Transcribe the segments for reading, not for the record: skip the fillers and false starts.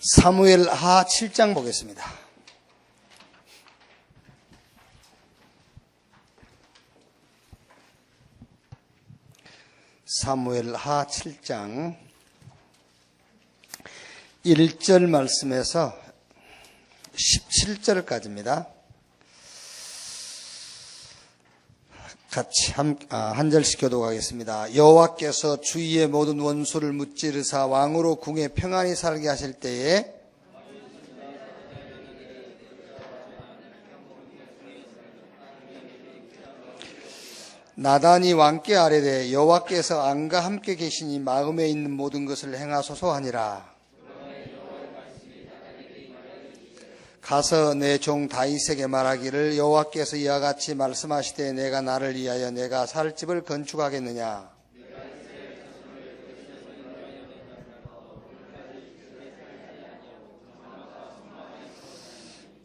사무엘하 7장 보겠습니다. 사무엘하 7장 1절 말씀에서 17절까지입니다. 같이 한 절씩 교독하겠습니다. 여호와께서 주위의 모든 원수를 무찌르사 왕으로 궁에 평안히 살게 하실 때에 나단이 왕께 아뢰되 여호와께서 안과 함께 계시니 마음에 있는 모든 것을 행하소서 하니라. 가서 내 종 다윗에게 말하기를 여호와께서 이와 같이 말씀하시되 내가 나를 위하여 내가 살 집을 건축하겠느냐.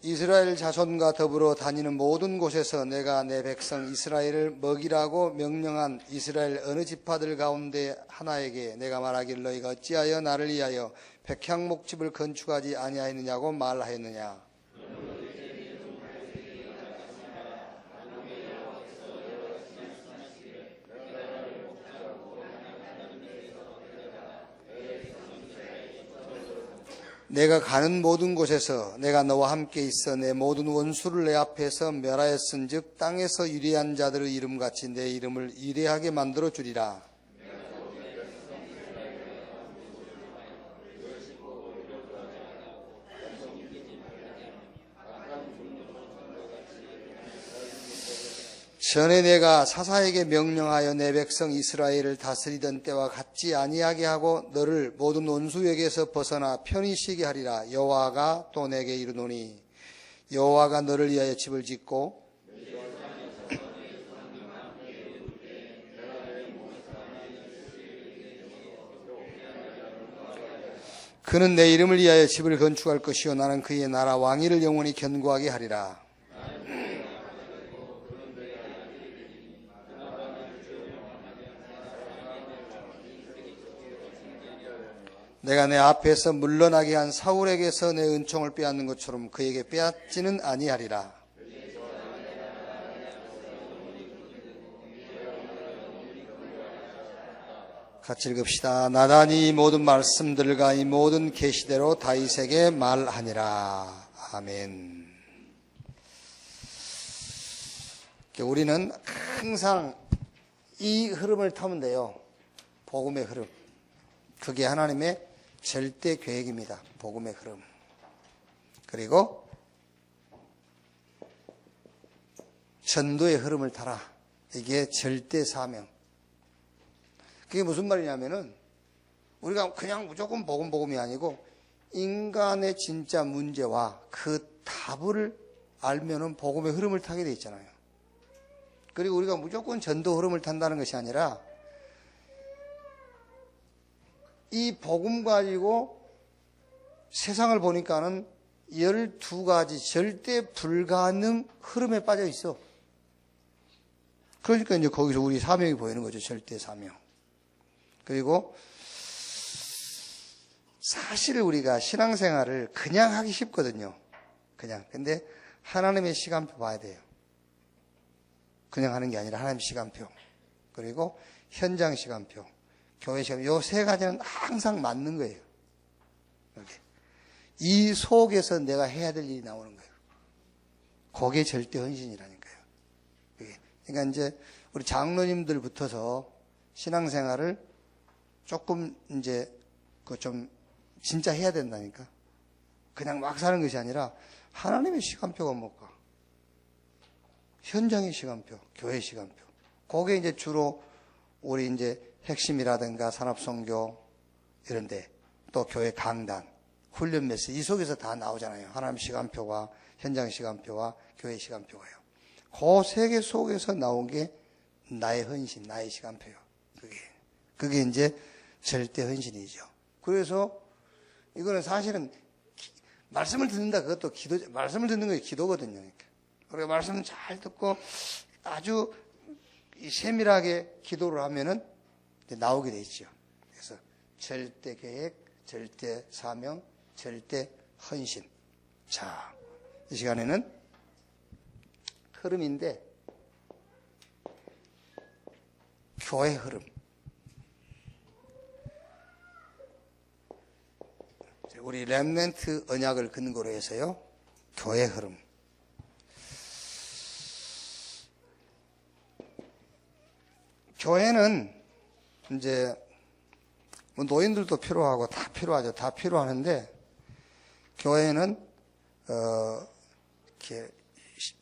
이스라엘 자손과 더불어 다니는 모든 곳에서 내가 내 백성 이스라엘을 먹이라고 명령한 이스라엘 어느 지파들 가운데 하나에게 내가 말하기를 너희가 어찌하여 나를 위하여 백향목집을 건축하지 아니하였느냐고 말하였느냐. 내가 가는 모든 곳에서 내가 너와 함께 있어 내 모든 원수를 내 앞에서 멸하였은즉 땅에서 유리한 자들의 이름같이 내 이름을 유리하게 만들어 주리라. 전에 내가 사사에게 명령하여 내 백성 이스라엘을 다스리던 때와 같지 아니하게 하고 너를 모든 원수에게서 벗어나 편히 쉬게 하리라. 여호와가 또 내게 이르노니 여호와가 너를 위하여 집을 짓고 그는 내 이름을 위하여 집을 건축할 것이요 나는 그의 나라 왕위를 영원히 견고하게 하리라. 내가 내 앞에서 물러나게 한 사울에게서 내 은총을 빼앗는 것처럼 그에게 빼앗지는 아니하리라. 같이 읽읍시다. 나단이 이 모든 말씀들과 이 모든 계시대로 다윗에게 말하니라. 아멘. 우리는 항상 이 흐름을 타면 돼요. 복음의 흐름. 그게 하나님의 절대 계획입니다. 복음의 흐름. 그리고 전도의 흐름을 타라. 이게 절대 사명. 그게 무슨 말이냐면은 우리가 그냥 무조건 복음이 아니고 인간의 진짜 문제와 그 답을 알면은 복음의 흐름을 타게 돼 있잖아요. 그리고 우리가 무조건 전도 흐름을 탄다는 것이 아니라 이 복음 가지고 세상을 보니까는 12가지 절대 불가능 흐름에 빠져 있어. 그러니까 이제 거기서 우리 사명이 보이는 거죠. 절대 사명. 그리고 사실 우리가 신앙생활을 그냥 하기 쉽거든요. 그냥. 근데 하나님의 시간표 봐야 돼요. 그냥 하는 게 아니라 하나님의 시간표. 그리고 현장 시간표. 교회 시간, 요 세 가지는 항상 맞는 거예요. 이렇게. 이 속에서 내가 해야 될 일이 나오는 거예요. 그게 절대 헌신이라니까요. 그러니까 이제 우리 장로님들 붙어서 신앙생활을 조금 이제 그 좀 진짜 해야 된다니까. 그냥 막 사는 것이 아니라 하나님의 시간표가 뭘까? 현장의 시간표, 교회 시간표. 그게 이제 주로 우리 이제 핵심이라든가 산업선교 이런데 또 교회 강단, 훈련 메시지 이 속에서 다 나오잖아요. 하나님 시간표와 현장 시간표와 교회 시간표가요. 그 세 개 속에서 나온 게 나의 헌신, 나의 시간표요. 그게 이제 절대 헌신이죠. 그래서 이거는 사실은 말씀을 듣는다 그것도 말씀을 듣는 게 기도거든요. 그러니까 말씀을 잘 듣고 아주 세밀하게 기도를 하면은 나오게 돼 있죠. 그래서 절대 계획, 절대 사명, 절대 헌신. 자, 이 시간에는 흐름인데 교회 흐름. 우리 렘넌트 언약을 근거로 해서요. 교회 흐름. 교회는 이제 뭐 노인들도 필요하고 다 필요하죠. 다 필요하는데 교회는 이렇게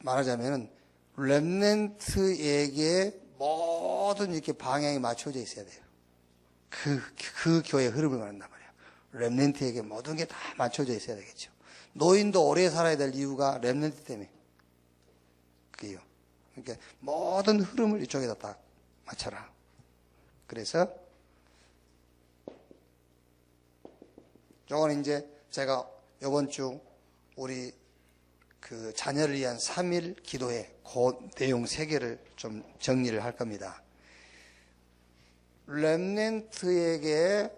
말하자면은 렘넌트에게 모든 이렇게 방향이 맞춰져 있어야 돼요. 그 교회 흐름을 말한단 말이에요. 렘넌트에게 모든 게 다 맞춰져 있어야 되겠죠. 노인도 오래 살아야 될 이유가 렘넌트 때문에. 그게요. 그러니까 모든 흐름을 이쪽에다 딱 맞춰라. 그래서 요건 이제 제가 이번 주 우리 그 자녀를 위한 3일 기도회 그 내용 3개를 좀 정리를 할 겁니다. 렘넌트에게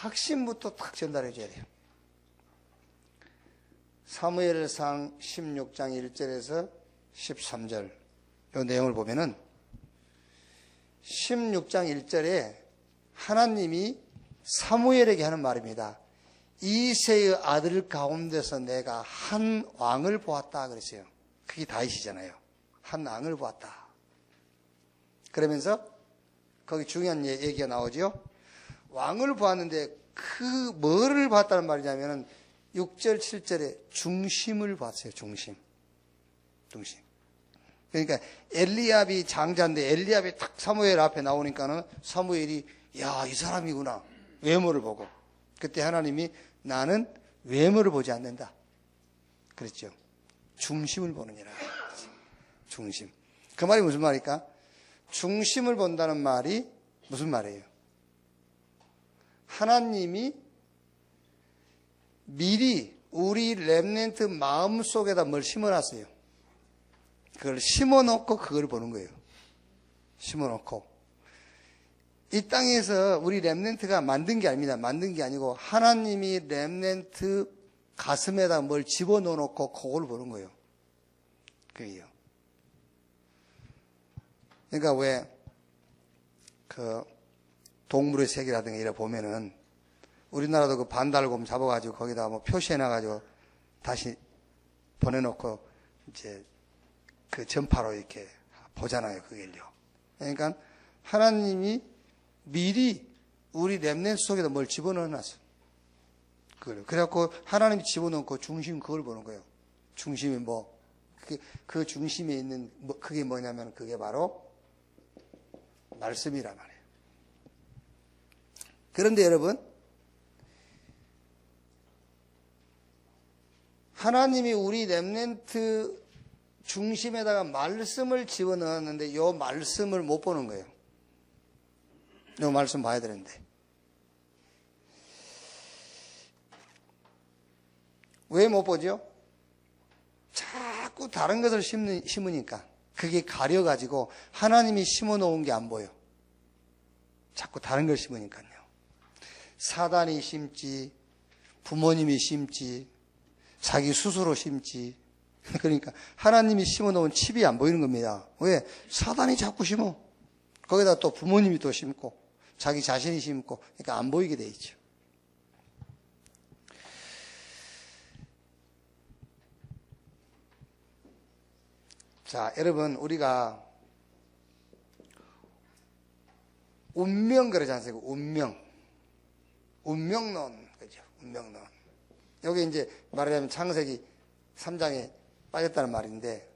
핵심부터 딱 전달해 줘야 돼요. 사무엘상 16장 1절에서 13절 이 내용을 보면은 16장 1절에 하나님이 사무엘에게 하는 말입니다. 이새의 아들 가운데서 내가 한 왕을 보았다 그랬어요. 그게 다윗이잖아요. 한 왕을 보았다. 그러면서 거기 중요한 얘기가 나오죠. 왕을 보았는데 그 뭐를 봤다는 말이냐면은 6절 7절에 중심을 봤어요. 중심. 그러니까 엘리압이 장자인데 엘리압이 딱 사무엘 앞에 나오니까는 사무엘이 야, 이 사람이구나. 외모를 보고. 그때 하나님이 나는 외모를 보지 않는다. 그랬죠. 중심을 보느니라. 중심. 그 말이 무슨 말일까? 중심을 본다는 말이 무슨 말이에요? 하나님이 미리 우리 렘넌트 마음속에다 뭘 심어놨어요. 그걸 심어놓고 그걸 보는 거예요. 심어놓고. 이 땅에서 우리 렘넌트가 만든 게 아닙니다. 만든 게 아니고 하나님이 렘넌트 가슴에다 뭘 집어넣어놓고 그걸 보는 거예요. 그게요. 그러니까 왜 그 동물의 세계라든가 이래 보면은 우리나라도 그 반달곰 잡아가지고 거기다 뭐 표시해놔가지고 다시 보내놓고 이제 그 전파로 이렇게 보잖아요. 그게요. 그러니까 하나님이 미리 우리 렘넌트 속에다 뭘 집어넣어놨어. 그걸. 그래갖고 하나님이 집어넣고 중심 그걸 보는 거예요. 중심이 뭐, 그 중심에 있는, 그게 뭐냐면 그게 바로 말씀이란 말이에요. 그런데 여러분, 하나님이 우리 렘넌트 중심에다가 말씀을 집어넣었는데 이 말씀을 못 보는 거예요. 이 말씀 봐야 되는데. 왜 못 보죠? 자꾸 다른 것을 심으니까 그게 가려가지고 하나님이 심어놓은 게 안 보여. 자꾸 다른 걸 심으니까요. 사단이 심지, 부모님이 심지, 자기 스스로 심지. 그러니까 하나님이 심어놓은 칩이 안 보이는 겁니다. 왜? 사단이 자꾸 심어. 거기다 또 부모님이 또 심고 자기 자신이 심고 그러니까 안 보이게 돼 있죠. 자, 여러분 우리가 운명 그러지 않습니까? 운명론 그죠? 운명론. 여기 이제 말하자면 창세기 3장에 빠졌다는 말인데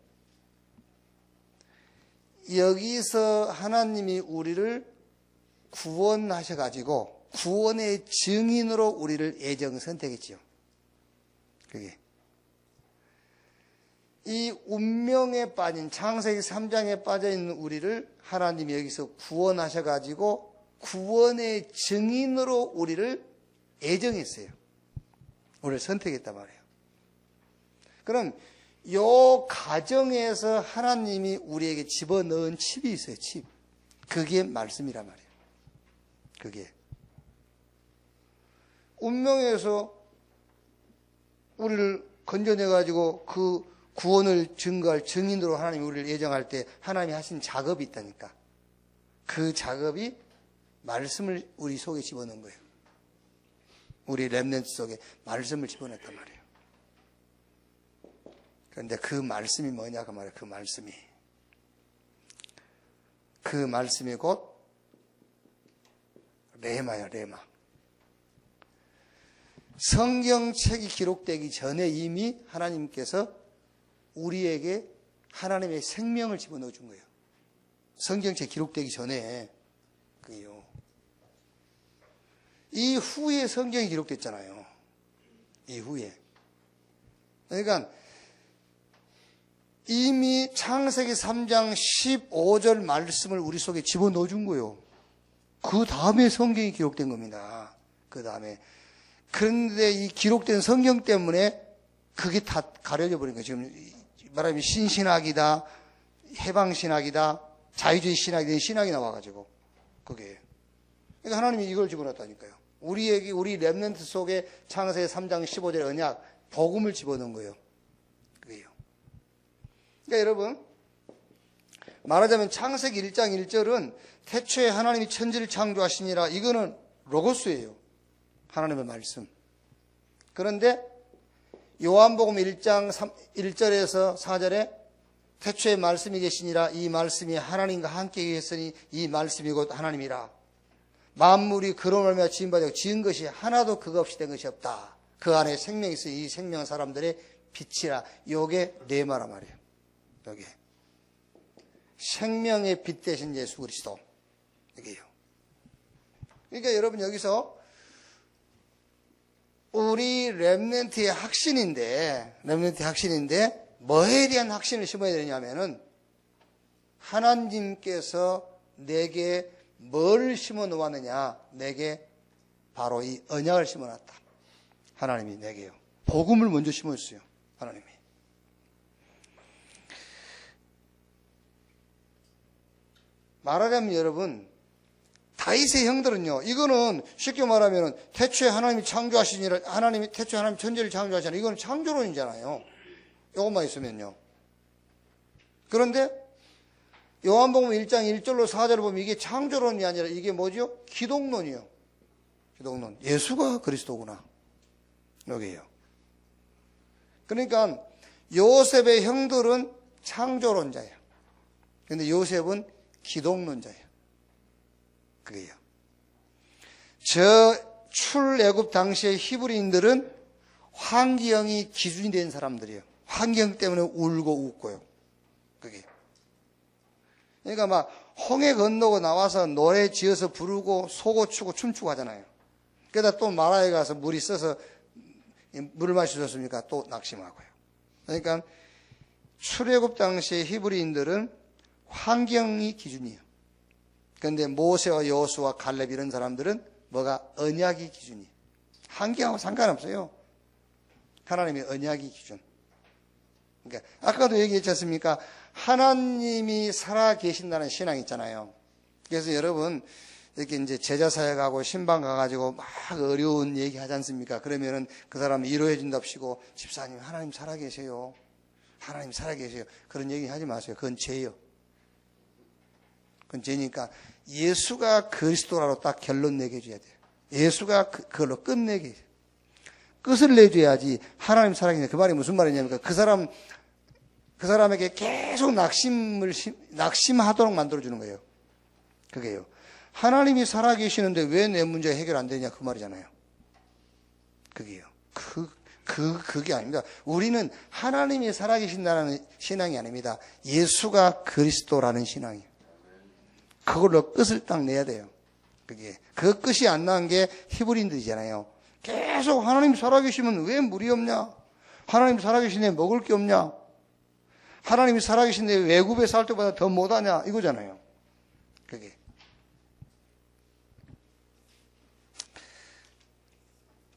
여기서 하나님이 우리를 구원하셔가지고 구원의 증인으로 우리를 예정 선택했지요. 그게 이 운명에 빠진 창세기 3장에 빠져있는 우리를 하나님이 여기서 구원하셔가지고 구원의 증인으로 우리를 예정했어요. 우리를 선택했단 말이에요. 그럼 요 가정에서 하나님이 우리에게 집어넣은 칩이 있어요. 칩. 그게 말씀이란 말이에요. 그게 운명에서 우리를 건져내가지고 그 구원을 증거할 증인으로 하나님이 우리를 예정할 때 하나님이 하신 작업이 있다니까. 그 작업이 말씀을 우리 속에 집어넣은 거예요. 우리 렘넌트 속에 말씀을 집어넣었단 말이에요. 그런데 그 말씀이 뭐냐 그 말이에요. 그 말씀이 곧 레마예요. 레마. 성경책이 기록되기 전에 이미 하나님께서 우리에게 하나님의 생명을 집어넣어 준 거예요. 성경책 기록되기 전에. 그게요. 이후에 성경이 기록됐잖아요. 이후에. 그러니까 이미 창세기 3장 15절 말씀을 우리 속에 집어넣어 준 거예요. 그 다음에 성경이 기록된 겁니다. 그 다음에. 그런데 이 기록된 성경 때문에 그게 다 가려져 버린 거예요. 지금 말하면 신신학이다, 해방신학이다, 자유주의 신학이다, 신학이 나와가지고. 그게. 그러니까 하나님이 이걸 집어넣었다니까요. 우리에게, 우리 렘넌트 속에 창세기 3장 15절 언약, 복음을 집어넣은 거예요. 그게요. 그러니까 여러분, 말하자면 창세기 1장 1절은 태초에 하나님이 천지를 창조하시니라. 이거는 로고스예요. 하나님의 말씀. 그런데 요한복음 1장 1절에서 4절에 태초에 말씀이 계시니라. 이 말씀이 하나님과 함께 계셨으니 이 말씀이 곧 하나님이라. 만물이 그로 말미암아 지은 바되고 지은 것이 하나도 그거 없이 된 것이 없다. 그 안에 생명이 있으니 이 생명은 사람들의 빛이라. 요게 레마란 말이에요. 요게 생명의 빛 대신 예수 그리스도. 이게요. 그러니까 여러분 여기서 우리 렘넌트의 확신인데 뭐에 대한 확신을 심어야 되냐면은 하나님께서 내게 뭘 심어 놓았느냐. 내게 바로 이 언약을 심어 놨다. 하나님이 내게요. 복음을 먼저 심었어요. 하나님이. 말하자면 여러분, 다윗의 형들은요, 이거는 쉽게 말하면 태초에 하나님이 창조하시니라, 태초에 하나님이 천지를 창조하시니라. 이거는 창조론이잖아요. 이것만 있으면요. 그런데 요한복음 1장 1절로 4절을 보면 이게 창조론이 아니라 이게 뭐죠? 기독론이요. 기독론. 예수가 그리스도구나. 여기에요. 그러니까 요셉의 형들은 창조론자예요. 그런데 요셉은 기독론자예요. 그게요. 저 출애굽 당시의 히브리인들은 환경이 기준이 된 사람들이에요. 환경 때문에 울고 웃고요. 그게. 그러니까 막 홍해 건너고 나와서 노래 지어서 부르고 소고 추고 춤추고 하잖아요. 그러다 또 마라에 가서 물이 써서 물을 마시셨습니까? 또 낙심하고요. 그러니까 출애굽 당시의 히브리인들은 환경이 기준이에요. 그런데 모세와 여호수아 갈렙 이런 사람들은 뭐가 언약이 기준이에요. 환경하고 상관없어요. 하나님의 언약이 기준. 그러니까 아까도 얘기했지 않습니까? 하나님이 살아 계신다는 신앙이 있잖아요. 그래서 여러분 이렇게 이제 제자 사역하고 신방 가가지고 막 어려운 얘기 하지 않습니까? 그러면은 그 사람 위로해 준답시고 집사님 하나님 살아 계세요. 하나님 살아 계세요. 그런 얘기 하지 마세요. 그건 죄예요. 그건 죄니까 예수가 그리스도라고 딱 결론 내게 해줘야 돼요. 예수가 그걸로 끝내게 해요. 끝을 내줘야지 하나님 살아계시네. 그 말이 무슨 말이냐면 그 사람에게 계속 낙심하도록 만들어주는 거예요. 그게요. 하나님이 살아계시는데 왜 내 문제가 해결 안 되냐 그 말이잖아요. 그게요. 그게 아닙니다. 우리는 하나님이 살아계신다는 신앙이 아닙니다. 예수가 그리스도라는 신앙이에요. 그걸로 끝을 딱 내야 돼요. 그게. 그 끝이 안 난 게 히브리인들이잖아요. 계속 하나님 살아계시면 왜 물이 없냐? 하나님 살아계신데 먹을 게 없냐? 하나님이 살아계신데 외국에 살 때보다 더 못하냐? 이거잖아요. 그게.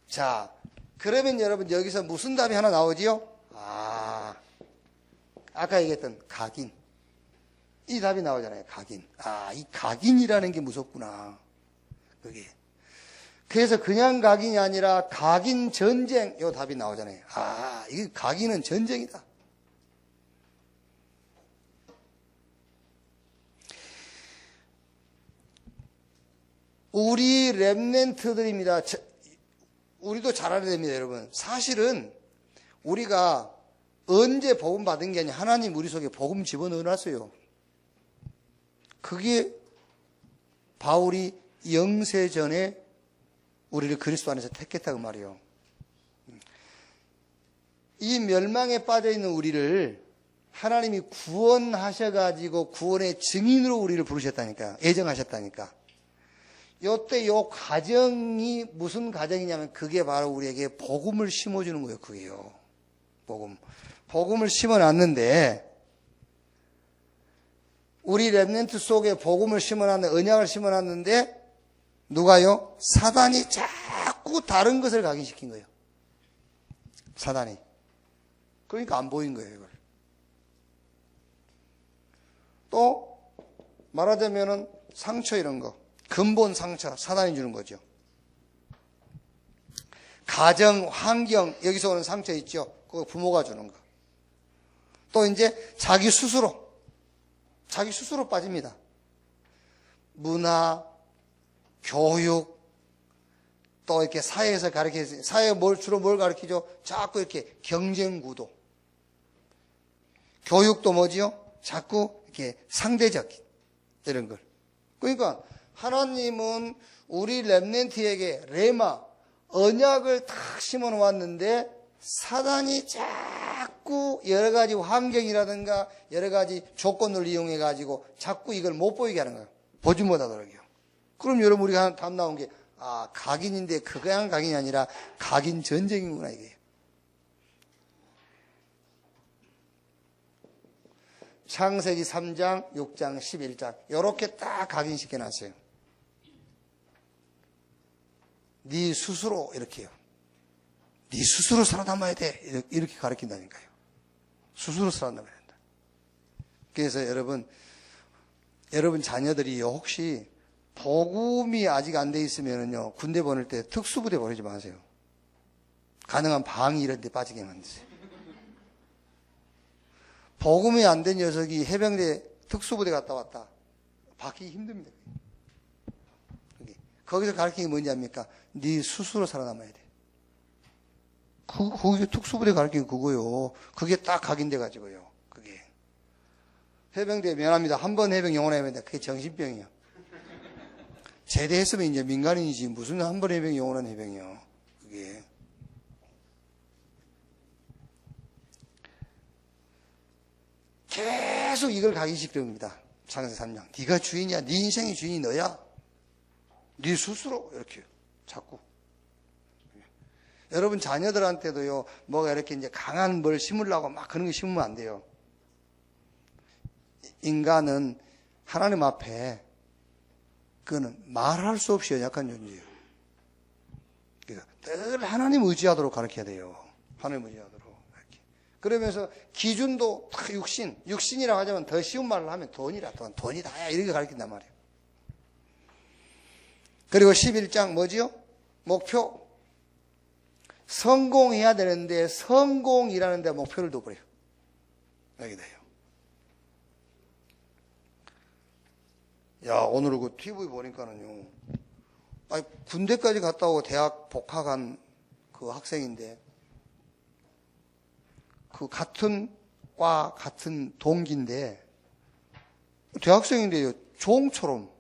자, 그러면 여러분 여기서 무슨 답이 하나 나오지요? 아까 얘기했던 각인. 이 답이 나오잖아요. 각인. 이 각인이라는 게 무섭구나. 그게. 그래서 그냥 각인이 아니라 각인 전쟁, 요 답이 나오잖아요. 아, 이게 각인은 전쟁이다. 우리 렘넌트들입니다. 우리도 잘 알아야 됩니다, 여러분. 사실은 우리가 언제 복음 받은 게 아니라 하나님 우리 속에 복음 집어넣어놨어요. 그게 바울이 영세 전에 우리를 그리스도 안에서 택했다고 말이에요. 이 멸망에 빠져있는 우리를 하나님이 구원하셔가지고 구원의 증인으로 우리를 부르셨다니까, 예정하셨다니까. 요때 요 과정이 무슨 과정이냐면 그게 바로 우리에게 복음을 심어주는 거예요. 그게요. 복음을 심어놨는데 우리 렘넌트 속에 복음을 심어놨는데, 언약을 심어놨는데 누가요? 사단이 자꾸 다른 것을 각인시킨 거예요. 사단이. 그러니까 안 보인 거예요, 이걸. 또 말하자면은 상처 이런 거, 근본 상처 사단이 주는 거죠. 가정, 환경, 여기서 오는 상처 있죠. 그거 부모가 주는 거. 또 이제 자기 스스로 빠집니다. 문화, 교육, 또 이렇게 사회에서 사회에 주로 뭘 가르치죠? 자꾸 이렇게 경쟁 구도. 교육도 뭐지요? 자꾸 이렇게 상대적 이런 걸. 그러니까 하나님은 우리 렘넌트에게 레마, 언약을 탁 심어 놓았는데 사단이 자꾸 여러 가지 환경이라든가 여러 가지 조건을 이용해 가지고 자꾸 이걸 못 보이게 하는 거예요. 보지 못하도록요. 그럼 여러분 우리가 답 나온 게 각인인데 그냥 각인이 아니라 각인 전쟁이구나 이게. 창세기 3장, 6장, 11장 이렇게 딱 각인시켜 놨어요. 네 스스로 이렇게요. 네 스스로 살아남아야 돼. 이렇게 가르친다니까요. 스스로 살아남아야 된다. 그래서 여러분 자녀들이 혹시 복음이 아직 안 돼 있으면요, 군대 보낼 때 특수부대 보내지 마세요. 가능한 방위 이런 데 빠지게 만드세요. 복음이 안 된 녀석이 해병대 특수부대 갔다 왔다. 받기 힘듭니다. 거기서 가르치는 게 뭔지 압니까? 네 스스로 살아남아야 돼. 거기 특수부대 가르치는 그거요. 그게 딱 각인돼가지고요. 그게. 해병대 미안합니다. 한 번 해병 영원해야 됩니다. 그게 정신병이요. 제대했으면 이제 민간인이지. 무슨 한 번 해병 영원한 해병이요. 그게. 계속 이걸 각인시키는 겁니다. 창세기 3장. 네가 주인이야. 네 인생의 주인이 너야. 네 스스로 이렇게 자꾸. 여러분 자녀들한테도요, 뭐가 이렇게 이제 강한 뭘 심으려고 막 그런 거 심으면 안 돼요. 인간은 하나님 앞에 그거는 말할 수 없이 연약한 존재예요. 그러니까 늘 하나님 의지하도록 가르쳐야 돼요. 하나님 의지하도록. 이렇게. 그러면서 기준도 다 육신이라고 하자면 더 쉬운 말을 하면 돈이다. 이렇게 가르친단 말이에요. 그리고 11장 뭐지요? 목표. 성공해야 되는데 성공이라는 데 목표를 둬버려요. 여기 돼요. 야, 오늘 그 TV 보니까는요. 군대까지 갔다 오고 대학 복학한 그 학생인데 그 같은 과 같은 동기인데 대학생인데요. 종처럼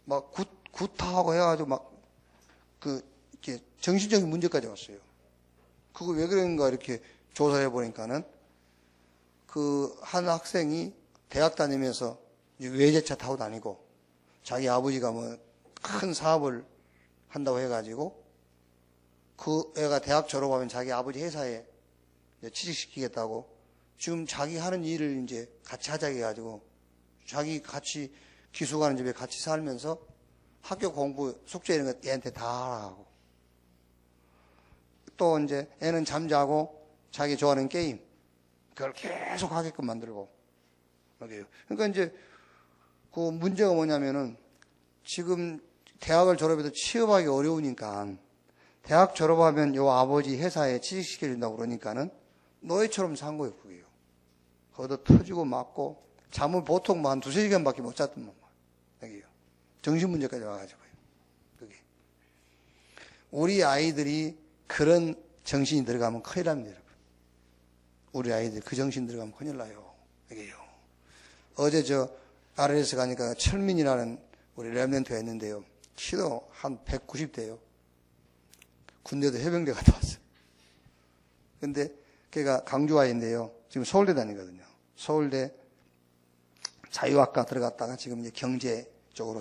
막 구타하고 해가지고 막 이렇게 정신적인 문제까지 왔어요. 그거 왜 그런가 이렇게 조사해 보니까는 그 한 학생이 대학 다니면서 외제차 타고 다니고 자기 아버지가 뭐 큰 사업을 한다고 해가지고 그 애가 대학 졸업하면 자기 아버지 회사에 취직시키겠다고 지금 자기 하는 일을 이제 같이 하자고 해가지고 자기 같이 기숙 가는 집에 같이 살면서 학교 공부, 숙제 이런 거 애한테 다 하라고. 또 이제 애는 잠자고 자기 좋아하는 게임, 그걸 계속 하게끔 만들고. 그러니까 이제 그 문제가 뭐냐면은 지금 대학을 졸업해도 취업하기 어려우니까 대학 졸업하면 요 아버지 회사에 취직시켜준다고 그러니까는 노예처럼 산 거예요, 그게요. 거기도 터지고 맞고, 잠을 보통 한 2-3시간밖에 못 잤더만, 여기요. 정신문제까지 와가지고요. 그게. 우리 아이들이 그런 정신이 들어가면 큰일 납니다, 여러분. 우리 아이들 그 정신 들어가면 큰일 나요. 여기요. 어제 RLS 가니까 철민이라는 우리 랩런트가 있는데요. 키도 한 190대요. 군대도 해병대 갔다 왔어요. 근데 걔가 강주아인데요. 지금 서울대 다니거든요. 서울대 자유학과 들어갔다가 지금 이제 경제 쪽으로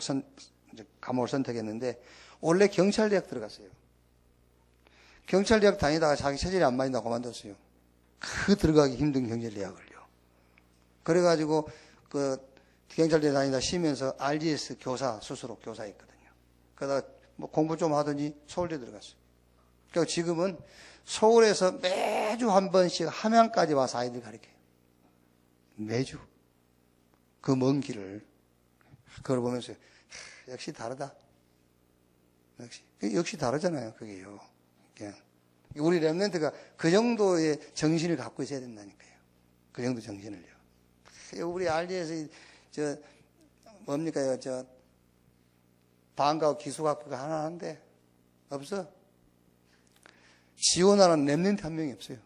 과목을 선택했는데 원래 경찰대학 들어갔어요. 경찰대학 다니다가 자기 체질이 안 맞는다고 그만뒀어요. 그 들어가기 힘든 경찰대학을요. 그래가지고 경찰대 다니다 쉬면서 RGS 교사 스스로 교사했거든요. 그러다가 뭐 공부 좀 하더니 서울대 들어갔어요. 그러니까 지금은 서울에서 매주 한 번씩 함양까지 와서 아이들 가르쳐요. 매주. 그 먼 길을. 그걸 보면서 역시 다르다. 역시 다르잖아요. 그게요. 그냥. 우리 랩런트가 그 정도의 정신을 갖고 있어야 된다니까요. 그 정도 정신을요. 우리 RD에서 뭡니까, 방과후 기술학부가 하나 한데, 없어. 지원하는 랩런트 한 명이 없어요.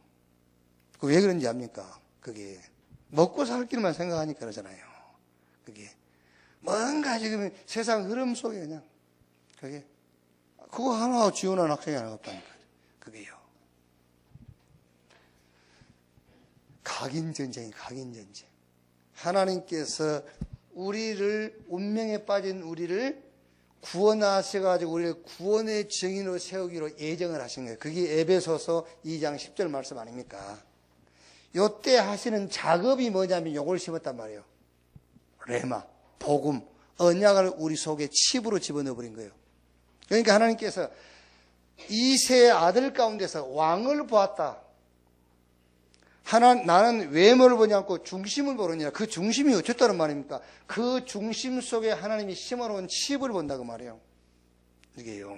왜 그런지 압니까? 그게. 먹고 살 길만 생각하니까 그러잖아요. 그게. 뭔가 지금 세상 흐름 속에 그냥, 그게. 그거 하나 지원하는 학생이 하나 없다니까요. 그게요. 각인전쟁이 각인전쟁. 하나님께서 우리를, 운명에 빠진 우리를 구원하셔가지고 우리를 구원의 증인으로 세우기로 예정을 하신 거예요. 그게 에베소서 2장 10절 말씀 아닙니까? 요때 하시는 작업이 뭐냐면 요걸 심었단 말이에요. 레마, 복음, 언약을 우리 속에 칩으로 집어넣어버린 거예요. 그러니까 하나님께서 이 세 아들 가운데서 왕을 보았다. 나는 외모를 보지 않고 중심을 보느니라. 그 중심이 어쨌다는 말입니까? 그 중심 속에 하나님이 심어놓은 칩을 본다고 말이에요. 이게요.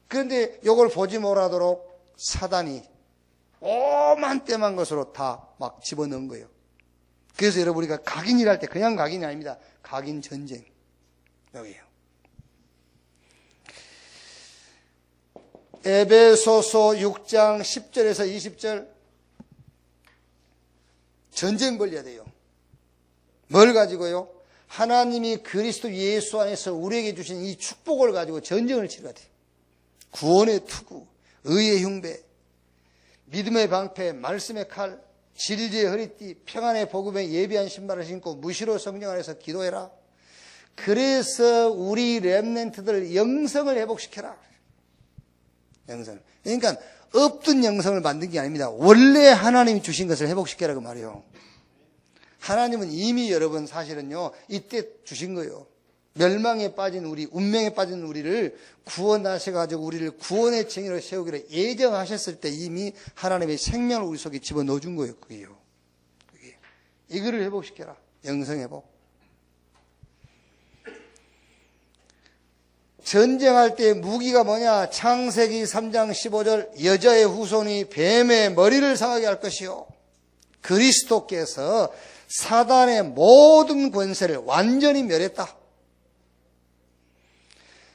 그런데 이걸 보지 못하도록 사단이 오만 때만 것으로 다 막 집어넣은 거예요. 그래서 여러분 우리가 각인이랄 때 그냥 각인이 아닙니다. 각인 전쟁. 여기에요. 에베소서 6장 10절에서 20절 전쟁 벌려야 돼요. 뭘 가지고요? 하나님이 그리스도 예수 안에서 우리에게 주신 이 축복을 가지고 전쟁을 치러야 돼요. 구원의 투구, 의의 흉배, 믿음의 방패, 말씀의 칼, 진리의 허리띠, 평안의 복음에 예비한 신발을 신고 무시로 성령 안에서 기도해라. 그래서 우리 렘넌트들 영성을 회복시켜라. 영성. 그러니까 없던 영성을 만든 게 아닙니다. 원래 하나님이 주신 것을 회복시켜라고 말이에요. 하나님은 이미 여러분 사실은요, 이때 주신 거예요. 멸망에 빠진 우리, 운명에 빠진 우리를 구원하셔가지고 우리를 구원의 증인으로 세우기를 예정하셨을 때 이미 하나님의 생명을 우리 속에 집어넣어 준 거예요. 그게요. 그게. 이거를 회복시켜라. 영성회복. 전쟁할 때 무기가 뭐냐? 창세기 3장 15절 여자의 후손이 뱀의 머리를 상하게 할 것이요. 그리스도께서 사단의 모든 권세를 완전히 멸했다.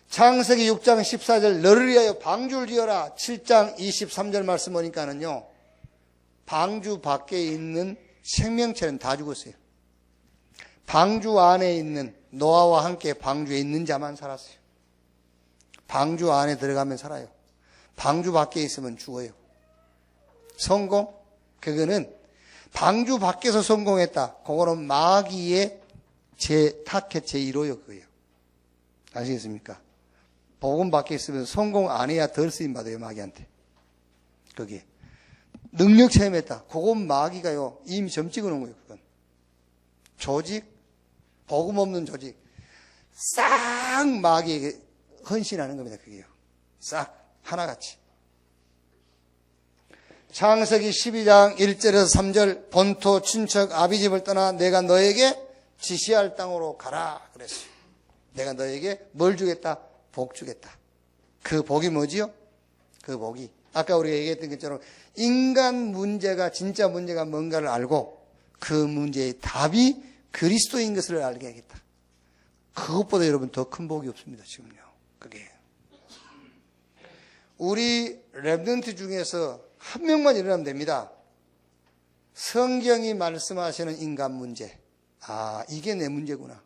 창세기 6장 14절 너를 위하여 방주를 지어라. 7장 23절 말씀 보니까는요. 방주 밖에 있는 생명체는 다 죽었어요. 방주 안에 있는 노아와 함께 방주에 있는 자만 살았어요. 방주 안에 들어가면 살아요. 방주 밖에 있으면 죽어요. 성공? 그거는 방주 밖에서 성공했다. 그거는 마귀의 타켓 제1호요. 그거예요. 아시겠습니까? 복음 밖에 있으면 성공 안 해야 덜 쓰임받아요. 마귀한테. 그게. 능력 체험했다. 그건 마귀가요. 이미 점 찍어놓은 거예요. 그건. 조직, 복음 없는 조직. 싹 마귀에게 헌신하는 겁니다. 그게요. 싹 하나같이. 창세기 12장 1절에서 3절 본토 친척 아비집을 떠나 내가 너에게 지시할 땅으로 가라 그랬어요. 내가 너에게 뭘 주겠다? 복 주겠다. 그 복이 뭐지요? 그 복이 아까 우리가 얘기했던 것처럼 인간 문제가 진짜 문제가 뭔가를 알고 그 문제의 답이 그리스도인 것을 알게 하겠다. 그것보다 여러분 더 큰 복이 없습니다. 지금요. 그게 우리 랩런트 중에서 한 명만 일어나면 됩니다. 성경이 말씀하시는 인간 문제. 아, 이게 내 문제구나.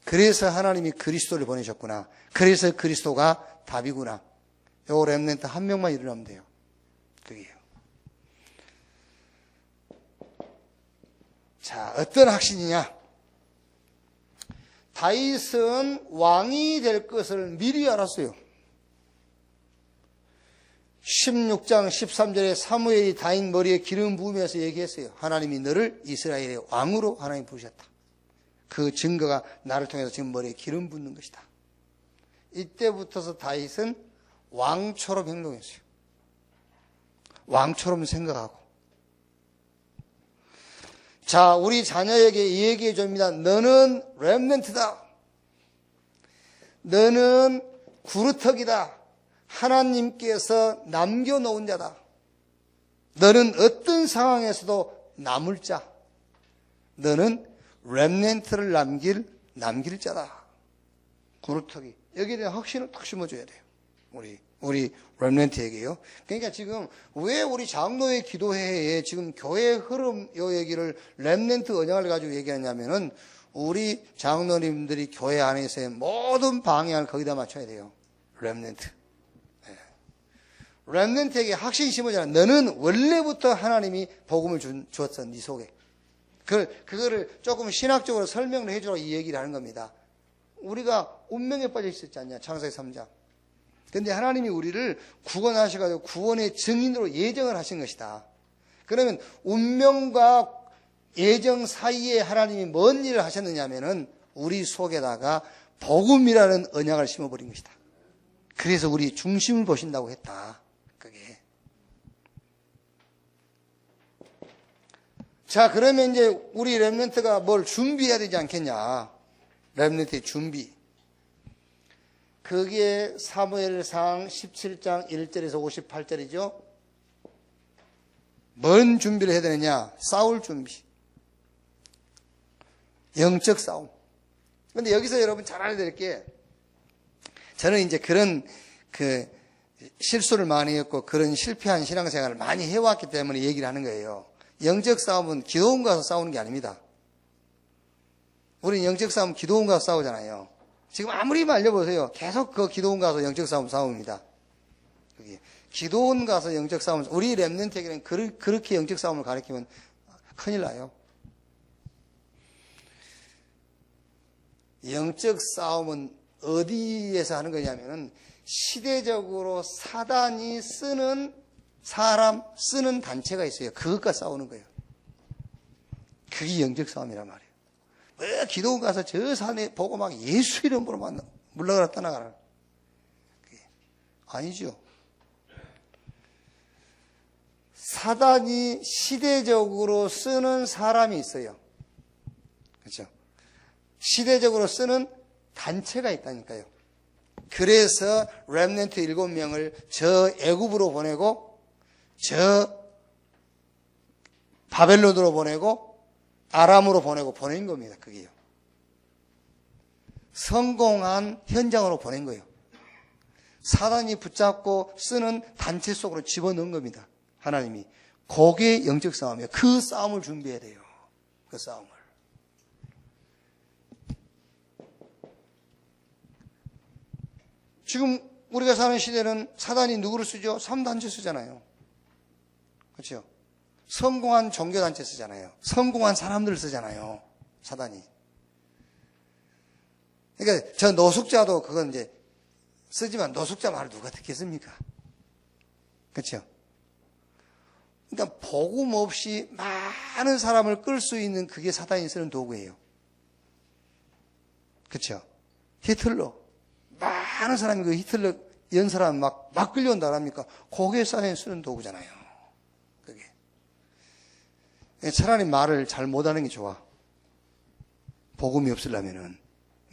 그래서 하나님이 그리스도를 보내셨구나. 그래서 그리스도가 답이구나. 요 랩런트 한 명만 일어나면 돼요. 그게요. 자, 어떤 확신이냐? 다윗은 왕이 될 것을 미리 알았어요. 16장 13절에 사무엘이 다윗 머리에 기름 부으면서 얘기했어요. 하나님이 너를 이스라엘의 왕으로 하나님 부르셨다. 그 증거가 나를 통해서 지금 머리에 기름 붓는 것이다. 이때부터서 다윗은 왕처럼 행동했어요. 왕처럼 생각하고. 자, 우리 자녀에게 얘기해 줍니다. 너는 렘넌트다. 너는 구루터기다. 하나님께서 남겨놓은 자다. 너는 어떤 상황에서도 남을 자. 너는 렘넌트를 남길 자다. 구루터기. 여기에 대한 확신을 딱 심어줘야 돼요. 우리 렘넌트에게요. 그러니까 지금 왜 우리 장로의 기도회에 지금 교회 흐름 요 얘기를 렘넌트 언약을 가지고 얘기하냐면은 우리 장로님들이 교회 안에서의 모든 방향을 거기다 맞춰야 돼요. 렘넌트. 렘넌트에게 확신 심어잖아. 너는 원래부터 하나님이 복음을 주었어. 네 속에. 그거를 조금 신학적으로 설명을 해주라고 이 얘기를 하는 겁니다. 우리가 운명에 빠져 있었지 않냐. 창세기 3장. 근데 하나님이 우리를 구원하셔가지고 구원의 증인으로 예정을 하신 것이다. 그러면 운명과 예정 사이에 하나님이 뭔 일을 하셨느냐면은 우리 속에다가 복음이라는 언약을 심어버린 것이다. 그래서 우리 중심을 보신다고 했다. 그게. 자, 그러면 이제 우리 렘넌트가 뭘 준비해야 되지 않겠냐. 렘넌트의 준비. 그게 사무엘상 17장 1절에서 58절이죠. 뭔 준비를 해야 되느냐? 싸울 준비. 영적 싸움. 근데 여기서 여러분 잘 알아야 될 게, 저는 이제 그런 실수를 많이 했고 그런 실패한 신앙생활을 많이 해왔기 때문에 얘기를 하는 거예요. 영적 싸움은 기도원 가서 싸우는 게 아닙니다. 우리는 영적 싸움 기도원 가서 싸우잖아요. 지금 아무리 말려보세요. 계속 그 기도원 가서 영적 싸움 싸웁니다. 기도원 가서 영적 싸움, 우리 렘넌트에게는 그렇게 영적 싸움을 가르치면 큰일 나요. 영적 싸움은 어디에서 하는 거냐면은 시대적으로 사단이 쓰는 단체가 있어요. 그것과 싸우는 거예요. 그게 영적 싸움이란 말이에요. 왜 기도원 가서 저 산에 보고 막 예수 이름으로 막 물러가라 떠나가라. 아니죠. 사단이 시대적으로 쓰는 사람이 있어요. 그렇죠? 시대적으로 쓰는 단체가 있다니까요. 그래서 렘넌트 7명을 저 애굽으로 보내고 저 바벨론으로 보내고 아람으로 보낸 겁니다. 그게요. 성공한 현장으로 보낸 거예요. 사단이 붙잡고 쓰는 단체 속으로 집어넣은 겁니다. 하나님이. 그게 영적 싸움이에요. 그 싸움을 준비해야 돼요. 그 싸움을. 지금 우리가 사는 시대는 사단이 누구를 쓰죠? 3단체 쓰잖아요. 그렇죠? 성공한 종교단체 쓰잖아요. 성공한 사람들 쓰잖아요. 사단이. 그러니까 저 노숙자도 그건 이제 쓰지만 노숙자 말을 누가 듣겠습니까? 그렇죠? 그러니까 복음 없이 많은 사람을 끌 수 있는 그게 사단이 쓰는 도구예요. 그렇죠? 히틀러. 많은 사람이 그 히틀러 연설하면 막 끌려온다 합니까? 그게 사단이 쓰는 도구잖아요. 그게. 차라리 말을 잘 못하는 게 좋아. 복음이 없으려면은.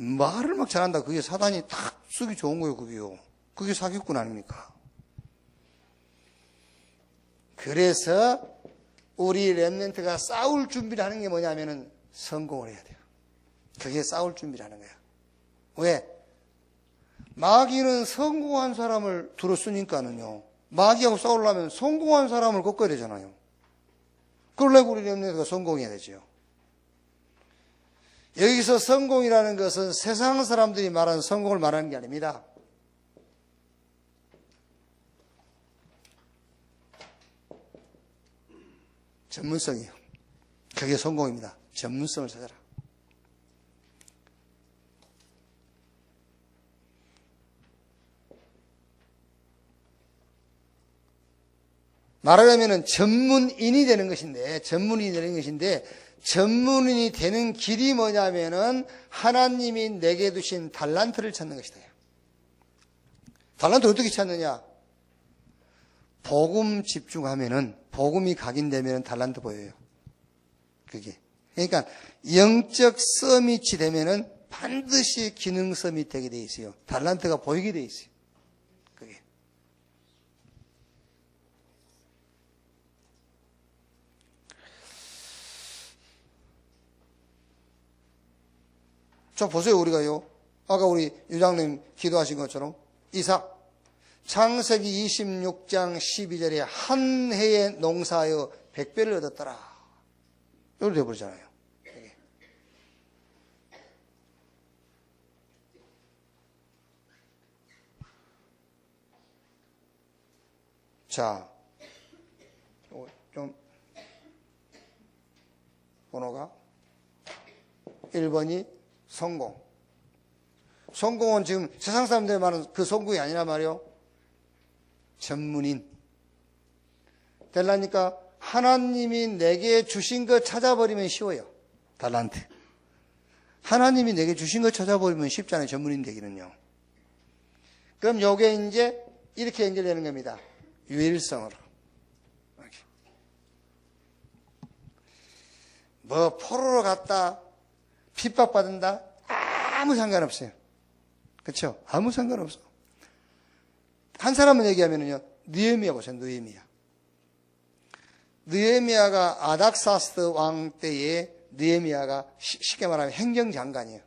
말을 막 잘한다. 그게 사단이 딱 쓰기 좋은 거예요, 그게요. 그게 사기꾼 아닙니까? 그래서 우리 렘넌트가 싸울 준비를 하는 게 뭐냐면은 성공을 해야 돼요. 그게 싸울 준비를 하는 거야. 왜? 마귀는 성공한 사람을 들었으니까는요. 마귀하고 싸우려면 성공한 사람을 꺾어야 되잖아요. 그러려고 우리 렘넌트가 성공해야 되죠. 여기서 성공이라는 것은 세상 사람들이 말하는 성공을 말하는 게 아닙니다. 전문성이에요. 그게 성공입니다. 전문성을 찾아라. 말하자면 전문인이 되는 것인데, 전문인이 되는 길이 뭐냐면은 하나님이 내게 두신 달란트를 찾는 것이다. 달란트를 어떻게 찾느냐? 복음 집중하면은, 복음이 각인되면은 달란트 보여요. 그게. 그러니까 영적 서밋이 되면은 반드시 기능 서밋 되게 돼 있어요. 달란트가 보이게 돼 있어요. 그게. 자, 보세요, 우리가요. 아까 우리 유장님 기도하신 것처럼 이삭. 창세기 26장 12절에 한 해에 농사하여 100배를 얻었더라. 이렇게 되어버리잖아요. 자, 좀 번호가 1번이 성공. 성공은 지금 세상 사람들이 말하는 그 성공이 아니란 말이요. 전문인. 되려니까 하나님이 내게 주신 것 찾아버리면 쉬워요. 달란트. 하나님이 내게 주신 것 찾아버리면 쉽잖아요. 전문인 되기는요. 그럼 요게 이제 이렇게 연결되는 겁니다. 유일성으로. 이렇게. 뭐 포로로 갔다 핍박받는다? 아무 상관없어요. 그렇죠? 아무 상관없어. 한 사람은 얘기하면요. 느헤미야 보세요. 느헤미야가 아닥사스드 왕 때에 느헤미야가 쉽게 말하면 행정장관이에요.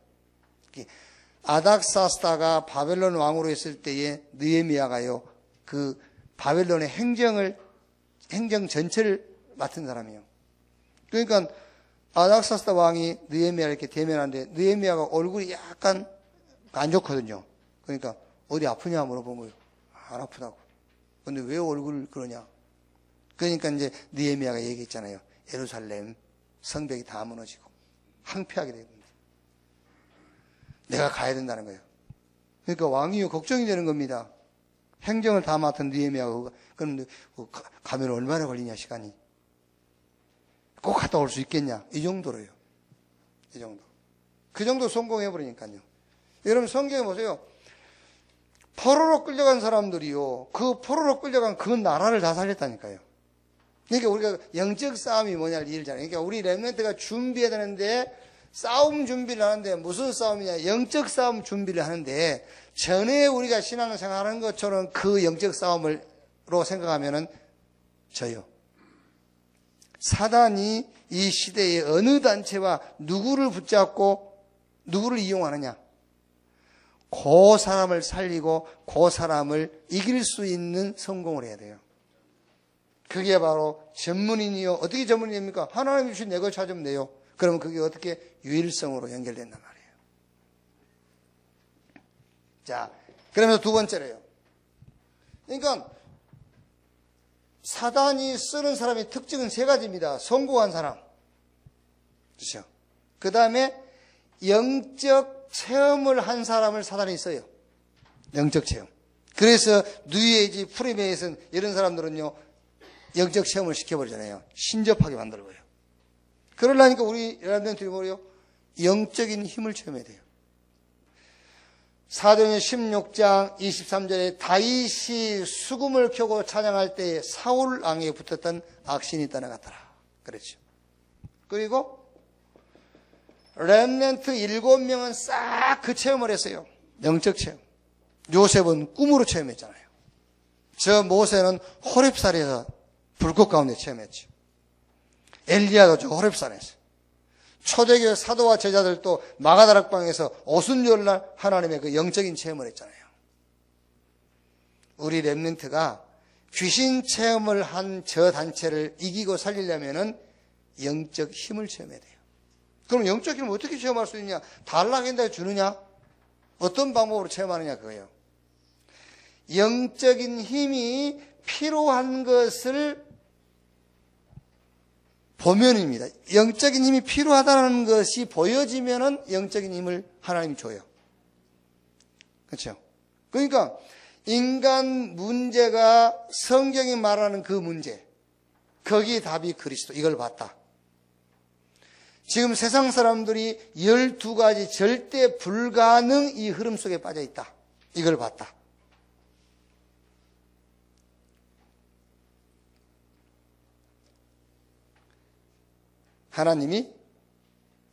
아닥사스다가 바벨론 왕으로 있을 때에 느헤미야가요. 그 바벨론의 행정 전체를 맡은 사람이에요. 그러니까 아닥사스다 왕이 느헤미야를 이렇게 대면하는데 느헤미야가 얼굴이 약간 안 좋거든요. 그러니까 어디 아프냐 물어본 거예요. 안 아프다고. 근데 왜 얼굴을 그러냐? 그러니까 이제 느헤미야가 얘기했잖아요. 예루살렘 성벽이 다 무너지고 황폐하게 됩니다. 내가 가야 된다는 거예요. 그러니까 왕이 걱정이 되는 겁니다. 행정을 다 맡은 느헤미야가 그런데 가면 얼마나 걸리냐 시간이. 꼭 갔다 올 수 있겠냐? 이 정도로요. 이 정도. 그 정도 성공해버리니까요. 여러분 성경에 보세요. 포로로 끌려간 사람들이요. 그 포로로 끌려간 그 나라를 다 살렸다니까요. 그러니까 우리가 영적 싸움이 뭐냐를 이해하잖아요. 그러니까 우리 렘넌트가 준비해야 되는데 싸움 준비를 하는데 무슨 싸움이냐? 영적 싸움 준비를 하는데 전에 우리가 신앙생활하는 것처럼 그 영적 싸움으로 생각하면은 져요. 사단이 이 시대에 어느 단체와 누구를 붙잡고 누구를 이용하느냐. 그 사람을 살리고 그 사람을 이길 수 있는 성공을 해야 돼요. 그게 바로 전문인이요. 어떻게 전문인입니까? 하나님이 주신 내 걸 찾으면 돼요. 그러면 그게 어떻게 유일성으로 연결된단 말이에요. 자, 그러면서 두 번째로요. 그러니까 사단이 쓰는 사람의 특징은 세 가지입니다. 성공한 사람. 그렇죠? 그 다음에 영적 체험을 한 사람을 사단이 써요. 영적 체험. 그래서 뉴에이지 프리메이슨 이런 사람들은요. 영적 체험을 시켜버리잖아요. 신접하게 만들어버려요. 그러려니까 우리 여러분들이 뭐래요? 영적인 힘을 체험해야 돼요. 사도행전 16장 23절에 다윗이 수금을 켜고 찬양할 때 사울 왕에 붙었던 악신이 떠나갔더라. 그렇죠. 그리고 렘넌트 7명은 싹 그 체험을 했어요. 영적 체험. 요셉은 꿈으로 체험했잖아요. 저 모세는 호렙산에서 불꽃 가운데 체험했죠. 엘리야도 저 호렙산에서. 초대교회 사도와 제자들도 마가다락방에서 오순절날 하나님의 그 영적인 체험을 했잖아요. 우리 렘넌트가 귀신 체험을 한 저 단체를 이기고 살리려면은 영적 힘을 체험해야 돼요. 그럼 영적 힘을 어떻게 체험할 수 있냐? 달라겐다 주느냐? 어떤 방법으로 체험하느냐 그거예요. 영적인 힘이 필요한 것을 보면입니다. 영적인 힘이 필요하다는 것이 보여지면은 영적인 힘을 하나님이 줘요. 그렇죠? 그러니까 인간 문제가 성경이 말하는 그 문제, 거기에 답이 그리스도, 이걸 봤다. 지금 세상 사람들이 12가지 절대 불가능 이 흐름 속에 빠져 있다. 이걸 봤다. 하나님이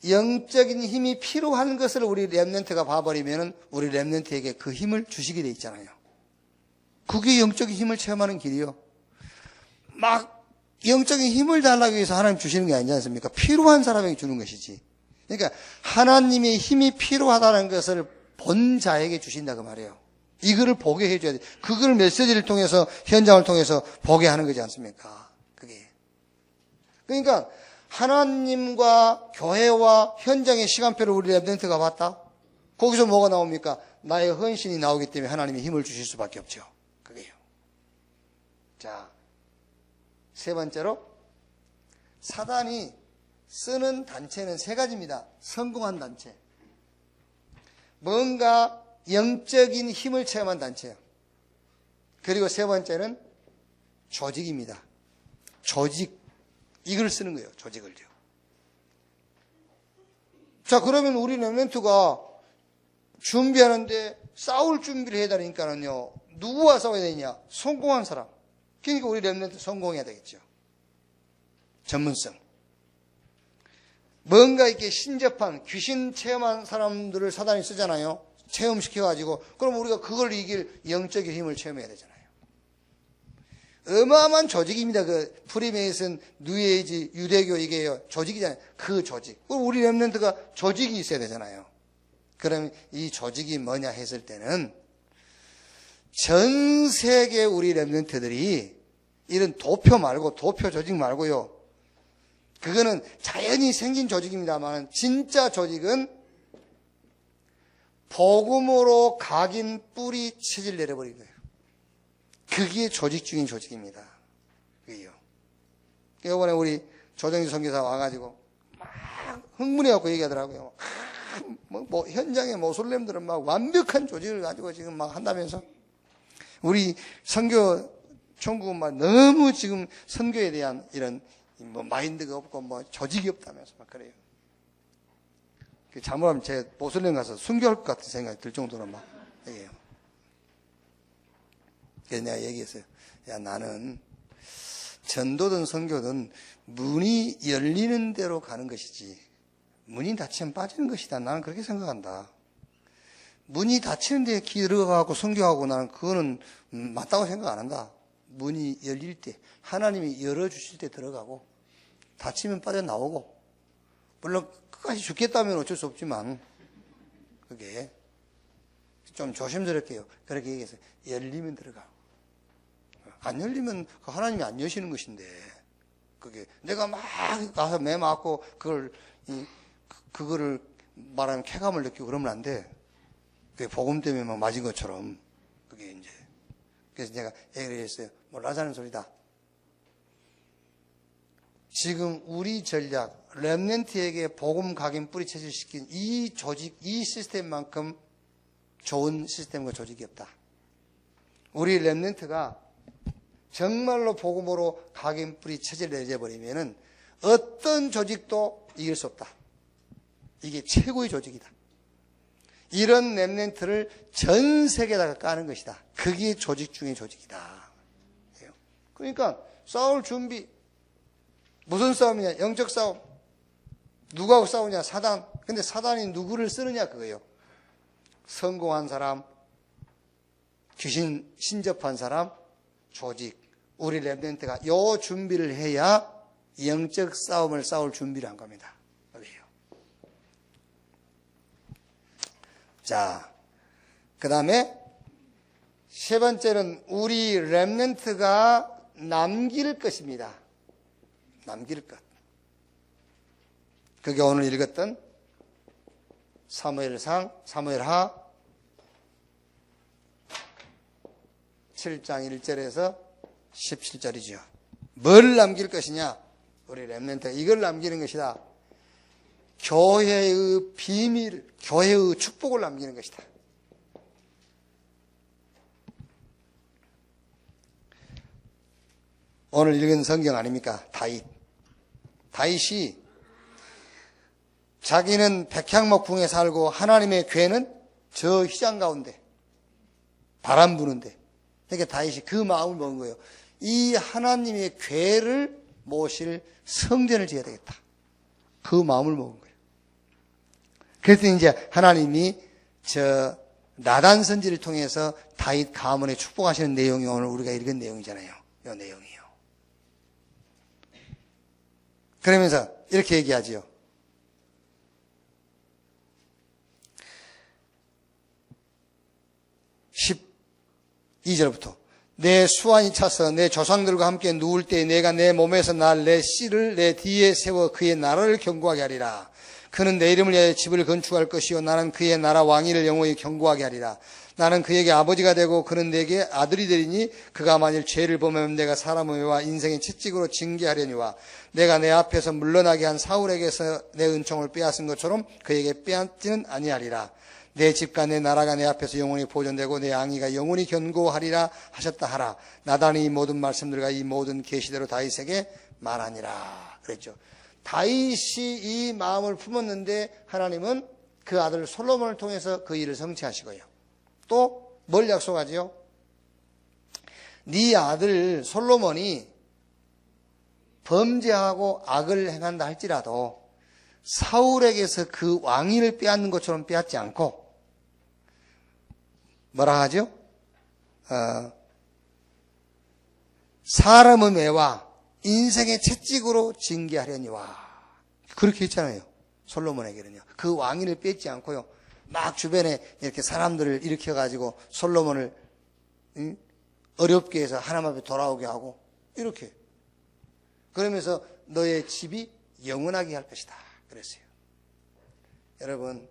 영적인 힘이 필요한 것을 우리 렘넌트가 봐버리면 우리 렘넌트에게 그 힘을 주시게 돼 있잖아요. 그게 영적인 힘을 체험하는 길이요. 막 영적인 힘을 달라고 해서 하나님 주시는 게 아니지 않습니까? 필요한 사람에게 주는 것이지. 그러니까 하나님의 힘이 필요하다는 것을 본 자에게 주신다 그 말이에요. 이거를 보게 해줘야 돼. 그걸 메시지를 통해서 현장을 통해서 보게 하는 거지 않습니까? 그게. 그러니까 하나님과 교회와 현장의 시간표를 우리 렘넌트가 봤다. 거기서 뭐가 나옵니까? 나의 헌신이 나오기 때문에 하나님이 힘을 주실 수밖에 없죠. 그게요. 자, 세 번째로 사단이 쓰는 단체는 세 가지입니다. 성공한 단체, 뭔가 영적인 힘을 체험한 단체예요. 그리고 세 번째는 조직입니다. 조직, 이걸 쓰는 거예요. 조직을요. 자, 그러면 우리 렘넌트가 준비하는데 싸울 준비를 해야 되니까는요, 누구와 싸워야 되냐? 성공한 사람. 그러니까 우리 렘넌트 성공해야 되겠죠. 전문성. 뭔가 이렇게 신접한 귀신 체험한 사람들을 사단이 쓰잖아요. 체험시켜가지고. 그럼 우리가 그걸 이길 영적인 힘을 체험해야 되잖아요. 어마어마한 조직입니다. 그 프리메이슨, 뉴에이지, 유대교 이게 조직이잖아요. 그 조직. 우리 렘넌트가 조직이 있어야 되잖아요. 그럼 이 조직이 뭐냐 했을 때는 전 세계 우리 렘넌트들이 이런 도표 말고 도표 조직 말고요. 그거는 자연히 생긴 조직입니다만 진짜 조직은 복음으로 각인 뿌리 체질 내려버린 거예요. 그게 조직 중인 조직입니다. 그게요. 이번에 우리 조정지 선교사 와가지고 막 흥분해갖고 얘기하더라고요. 뭐 현장의 모슬렘들은 막 완벽한 조직을 가지고 지금 막 한다면서 우리 선교 총국은 막 너무 지금 선교에 대한 이런 뭐 마인드가 없고 뭐 조직이 없다면서 막 그래요. 잘못하면 제 모슬렘 가서 순교할 것 같은 생각이 들 정도로 막 얘기해요. 그래서 내가 얘기했어요. 야, 나는 전도든 선교든 문이 열리는 대로 가는 것이지 문이 닫히면 빠지는 것이다. 나는 그렇게 생각한다. 문이 닫히는 데에 들어가고 선교하고 나는 그거는 맞다고 생각 안 한다. 문이 열릴 때 하나님이 열어주실 때 들어가고 닫히면 빠져나오고 물론 끝까지 죽겠다면 어쩔 수 없지만 그게 좀 조심스럽게요. 그렇게 얘기해서 열리면 들어가고 안 열리면 하나님이 안 여시는 것인데 그게 내가 막 가서 매 맞고 그거를 말하면 쾌감을 느끼고 그러면 안 돼. 그게 복음 때문에 막 맞은 것처럼 그게 이제 그래서 내가 얘기를 했어요. 뭐 라자는 소리다. 지금 우리 전략 렘넌트에게 복음 각인 뿌리 체질시킨 이 조직, 이 시스템만큼 좋은 시스템과 조직이 없다. 우리 렘넌트가 정말로 복음으로 각인 뿌리 체질을 내려버리면은 어떤 조직도 이길 수 없다. 이게 최고의 조직이다. 이런 렘넌트를 전 세계에다가 까는 것이다. 그게 조직 중의 조직이다. 그러니까 싸울 준비. 무슨 싸움이냐? 영적 싸움. 누구하고 싸우냐? 사단. 근데 사단이 누구를 쓰느냐 그거예요. 성공한 사람, 귀신 신접한 사람, 조직. 우리 렘넌트가 요 준비를 해야 영적 싸움을 싸울 준비를 한 겁니다. 그래요. 자, 그 다음에 세 번째는 우리 렘넌트가 남길 것입니다. 남길 것. 그게 오늘 읽었던 사무엘하 7장 1절에서 17절이죠. 뭘 남길 것이냐? 우리 렘넌트가 이걸 남기는 것이다. 교회의 비밀, 교회의 축복을 남기는 것이다. 오늘 읽은 성경 아닙니까? 다윗이 자기는 백향목궁에 살고 하나님의 궤는 저 휘장 가운데 바람 부는데, 그러니까 다윗이 그 마음을 먹은 거예요. 이 하나님의 궤를 모실 성전을 지어야 되겠다. 그 마음을 먹은 거예요. 그래서 이제 하나님이 저 나단 선지를 통해서 다윗 가문에 축복하시는 내용이 오늘 우리가 읽은 내용이잖아요. 이 내용이요. 그러면서 이렇게 얘기하지요. 12절부터 내 수완이 차서 내 조상들과 함께 누울 때 내가 내 몸에서 날 내 씨를 내 뒤에 세워 그의 나라를 견고하게 하리라. 그는 내 이름을 위하여 집을 건축할 것이요 나는 그의 나라 왕위를 영원히 견고하게 하리라. 나는 그에게 아버지가 되고 그는 내게 아들이 되리니 그가 만일 죄를 범하면 내가 사람의 와 인생의 채찍으로 징계하려니와 내가 내 앞에서 물러나게 한 사울에게서 내 은총을 빼앗은 것처럼 그에게 빼앗지는 아니하리라. 내 집과 내 나라가 내 앞에서 영원히 보존되고 내 ang이가 영원히 견고하리라 하셨다 하라. 나단이 이 모든 말씀들과 이 모든 계시대로 다윗에게 말하니라 그랬죠. 다윗이 이 마음을 품었는데 하나님은 그 아들 솔로몬을 통해서 그 일을 성취하시고요. 또 뭘 약속하지요? 네 아들 솔로몬이 범죄하고 악을 행한다 할지라도 사울에게서 그 왕위를 빼앗는 것처럼 빼앗지 않고 뭐라 하죠? 사람의 매와 인생의 채찍으로 징계하려니와 그렇게 했잖아요. 솔로몬에게는요. 그 왕위를 뺏지 않고요. 막 주변에 이렇게 사람들을 일으켜가지고 솔로몬을 어렵게 해서 하나님 앞에 돌아오게 하고 이렇게 그러면서 너의 집이 영원하게 할 것이다 그랬어요. 여러분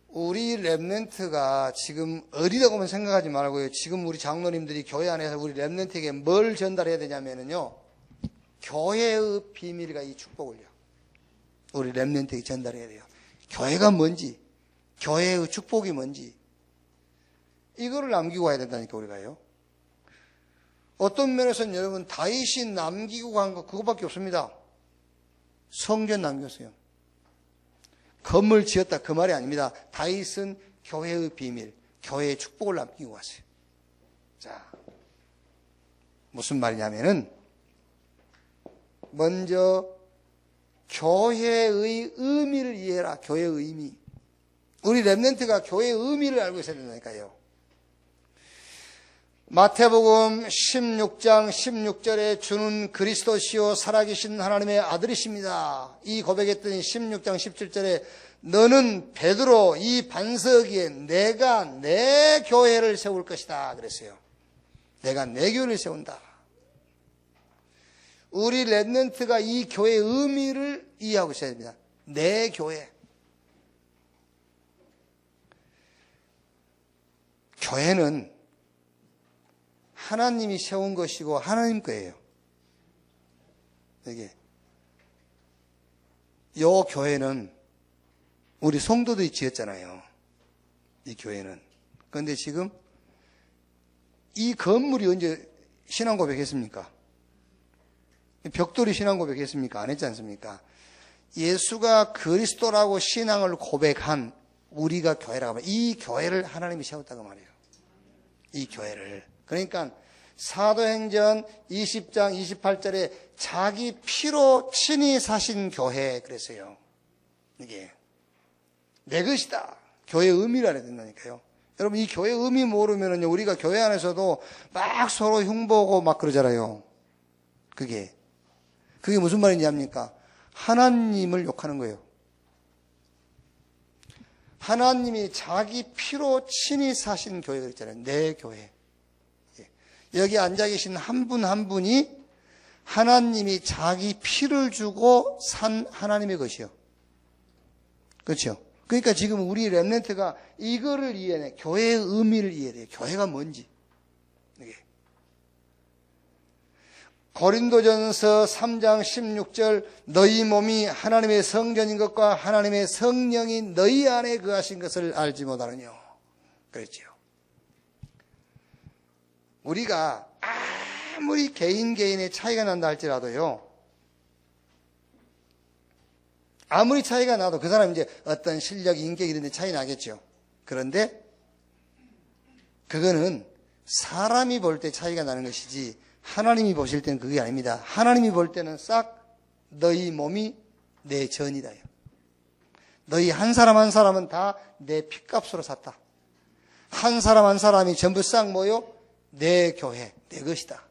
우리 렘넌트가 지금 어리다고만 생각하지 말고요. 지금 우리 장로님들이 교회 안에서 우리 렘넌트에게 뭘 전달해야 되냐면요. 교회의 비밀과 이 축복을요. 우리 렘넌트에게 전달해야 돼요. 교회가 뭔지, 교회의 축복이 뭔지 이거를 남기고 가야 된다니까 우리가요. 어떤 면에서는 여러분 다윗이 남기고 간 거 그거밖에 없습니다. 성전 남겼어요. 건물 지었다 그 말이 아닙니다. 다윗은 교회의 비밀, 교회의 축복을 남기고 갔어요. 자, 무슨 말이냐면은 먼저 교회의 의미를 이해해라. 교회의 의미. 우리 렘넌트가 교회의 의미를 알고 있어야 된다니까요. 마태복음 16장 16절에 주는 그리스도시요 살아계신 하나님의 아들이십니다. 이 고백했더니 16장 17절에 너는 베드로 이 반석 위에 내가 내 교회를 세울 것이다 그랬어요. 내가 내 교회를 세운다. 우리 렘넌트가 이 교회의 의미를 이해하고 있어야 됩니다. 내 교회. 교회는 하나님이 세운 것이고 하나님 거예요. 이게 요 교회는 우리 성도들이 지었잖아요. 이 교회는. 그런데 지금 이 건물이 언제 신앙 고백했습니까? 벽돌이 신앙 고백했습니까? 안 했지 않습니까? 예수가 그리스도라고 신앙을 고백한 우리가 교회라고 하면 이 교회를 하나님이 세웠다고 말해요. 이 교회를. 그러니까 사도행전 20장 28절에 자기 피로 친히 사신 교회 그랬어요. 이게 내 것이다. 교회의 의미를 알아야 된다니까요. 여러분, 이 교회의 의미 모르면은요, 우리가 교회 안에서도 막 서로 흉보고 막 그러잖아요. 그게 무슨 말인지 압니까? 하나님을 욕하는 거예요. 하나님이 자기 피로 친히 사신 교회가 있잖아요. 내 교회. 여기 앉아 계신 한 분 한 분이 하나님이 자기 피를 주고 산 하나님의 것이요. 그렇죠? 그러니까 지금 우리 렘넌트가 이거를 이해해. 교회의 의미를 이해해야 돼요. 교회가 뭔지. 이게. 고린도전서 3장 16절 너희 몸이 하나님의 성전인 것과 하나님의 성령이 너희 안에 거하신 것을 알지 못하느뇨. 그랬죠. 우리가 아무리 개인의 차이가 난다 할지라도요. 아무리 차이가 나도 그 사람이 이제 어떤 실력, 인격 이런 데 차이 나겠죠. 그런데 그거는 사람이 볼 때 차이가 나는 것이지 하나님이 보실 때는 그게 아닙니다. 하나님이 볼 때는 싹 너희 몸이 내 전이다. 너희 한 사람 한 사람은 다 내 핏값으로 샀다. 한 사람 한 사람이 전부 싹 모여 내 교회, 내 것이다.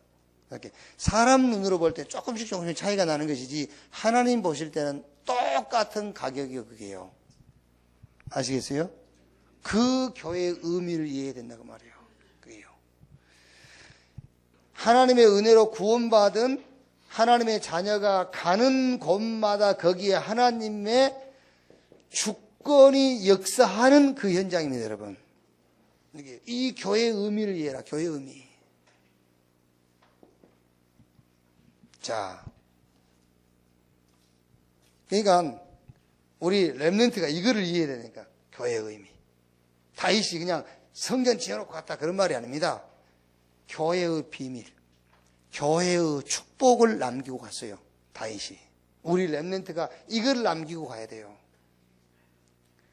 이렇게 사람 눈으로 볼 때 조금씩 차이가 나는 것이지 하나님 보실 때는 똑같은 가격이요, 그게요. 아시겠어요? 그 교회의 의미를 이해해야 된다고 말이에요. 그게요. 하나님의 은혜로 구원받은 하나님의 자녀가 가는 곳마다 거기에 하나님의 주권이 역사하는 그 현장입니다, 여러분. 이 교회의 의미를 이해해라, 교회의 의미. 자. 그러니까 우리 렘넌트가 이거를 이해해야 되니까 교회의 의미. 다윗이 그냥 성전 지어놓고 갔다 그런 말이 아닙니다. 교회의 비밀, 교회의 축복을 남기고 갔어요. 다윗이. 우리 렘넌트가 이걸 남기고 가야 돼요.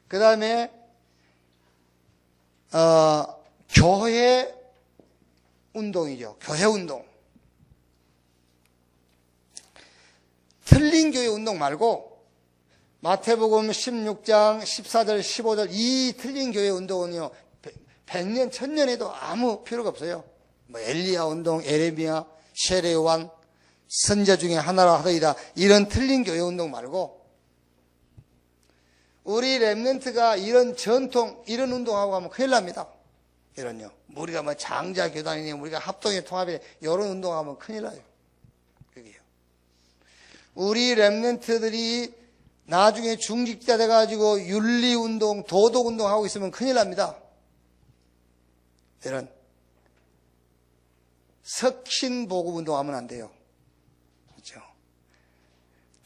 그 다음에 교회 운동이죠. 교회 운동. 틀린 교회 운동 말고 마태복음 16장 14절 15절 이 틀린 교회 운동은요 100년 1000년에도 아무 필요가 없어요. 뭐 엘리야 운동, 에레미야, 쉐레요한 선자 중에 하나라 하더이다. 이런 틀린 교회 운동 말고 우리 렘넌트가 이런 전통 이런 운동하고 가면 큰일 납니다. 이런요. 우리가 뭐 장자 교단이니 우리가 합동의 통합에 이런 운동하면 큰일 나요. 그게요. 우리 렘넌트들이 나중에 중직자 돼가지고 윤리운동, 도덕운동 하고 있으면 큰일 납니다. 이런 석신복음운동 하면 안 돼요. 그렇죠?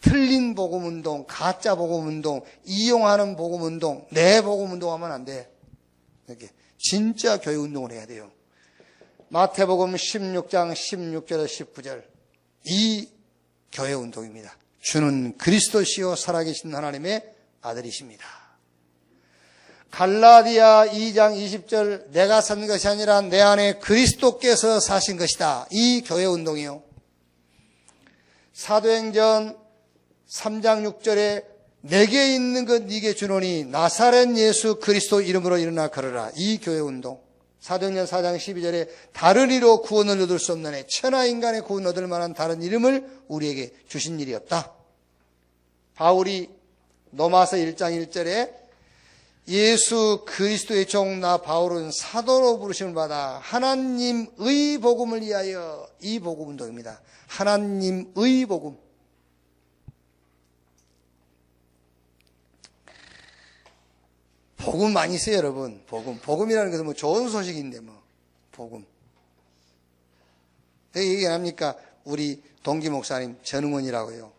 틀린 복음운동, 가짜 복음운동, 이용하는 복음운동, 내 복음운동 하면 안 돼. 이렇게 진짜 교회운동을 해야 돼요. 마태복음 16장 16절 19절 이 교회운동입니다. 주는 그리스도시요 살아계신 하나님의 아들이십니다. 갈라디아 2장 20절 내가 산 것이 아니라 내 안에 그리스도께서 사신 것이다. 이 교회운동이요. 사도행전 3장 6절에 내게 있는 것 네게 주노니 나사렛 예수 그리스도 이름으로 일어나 걸어라. 이 교회운동. 사도행전 4장 12절에 다른 이로 구원을 얻을 수 없는 천하 인간의 구원 얻을 만한 다른 이름을 우리에게 주신 일이 없다. 바울이 로마서 1장 1절에 예수 그리스도의 종 나 바울은 사도로 부르심을 받아 하나님의 복음을 위하여 이 복음 운동입니다. 하나님의 복음. 복음 많이 써요, 여러분. 복음이라는 것은 뭐 좋은 소식인데, 뭐. 복음. 왜 얘기 안 합니까? 우리 동기 목사님, 전응원이라고요.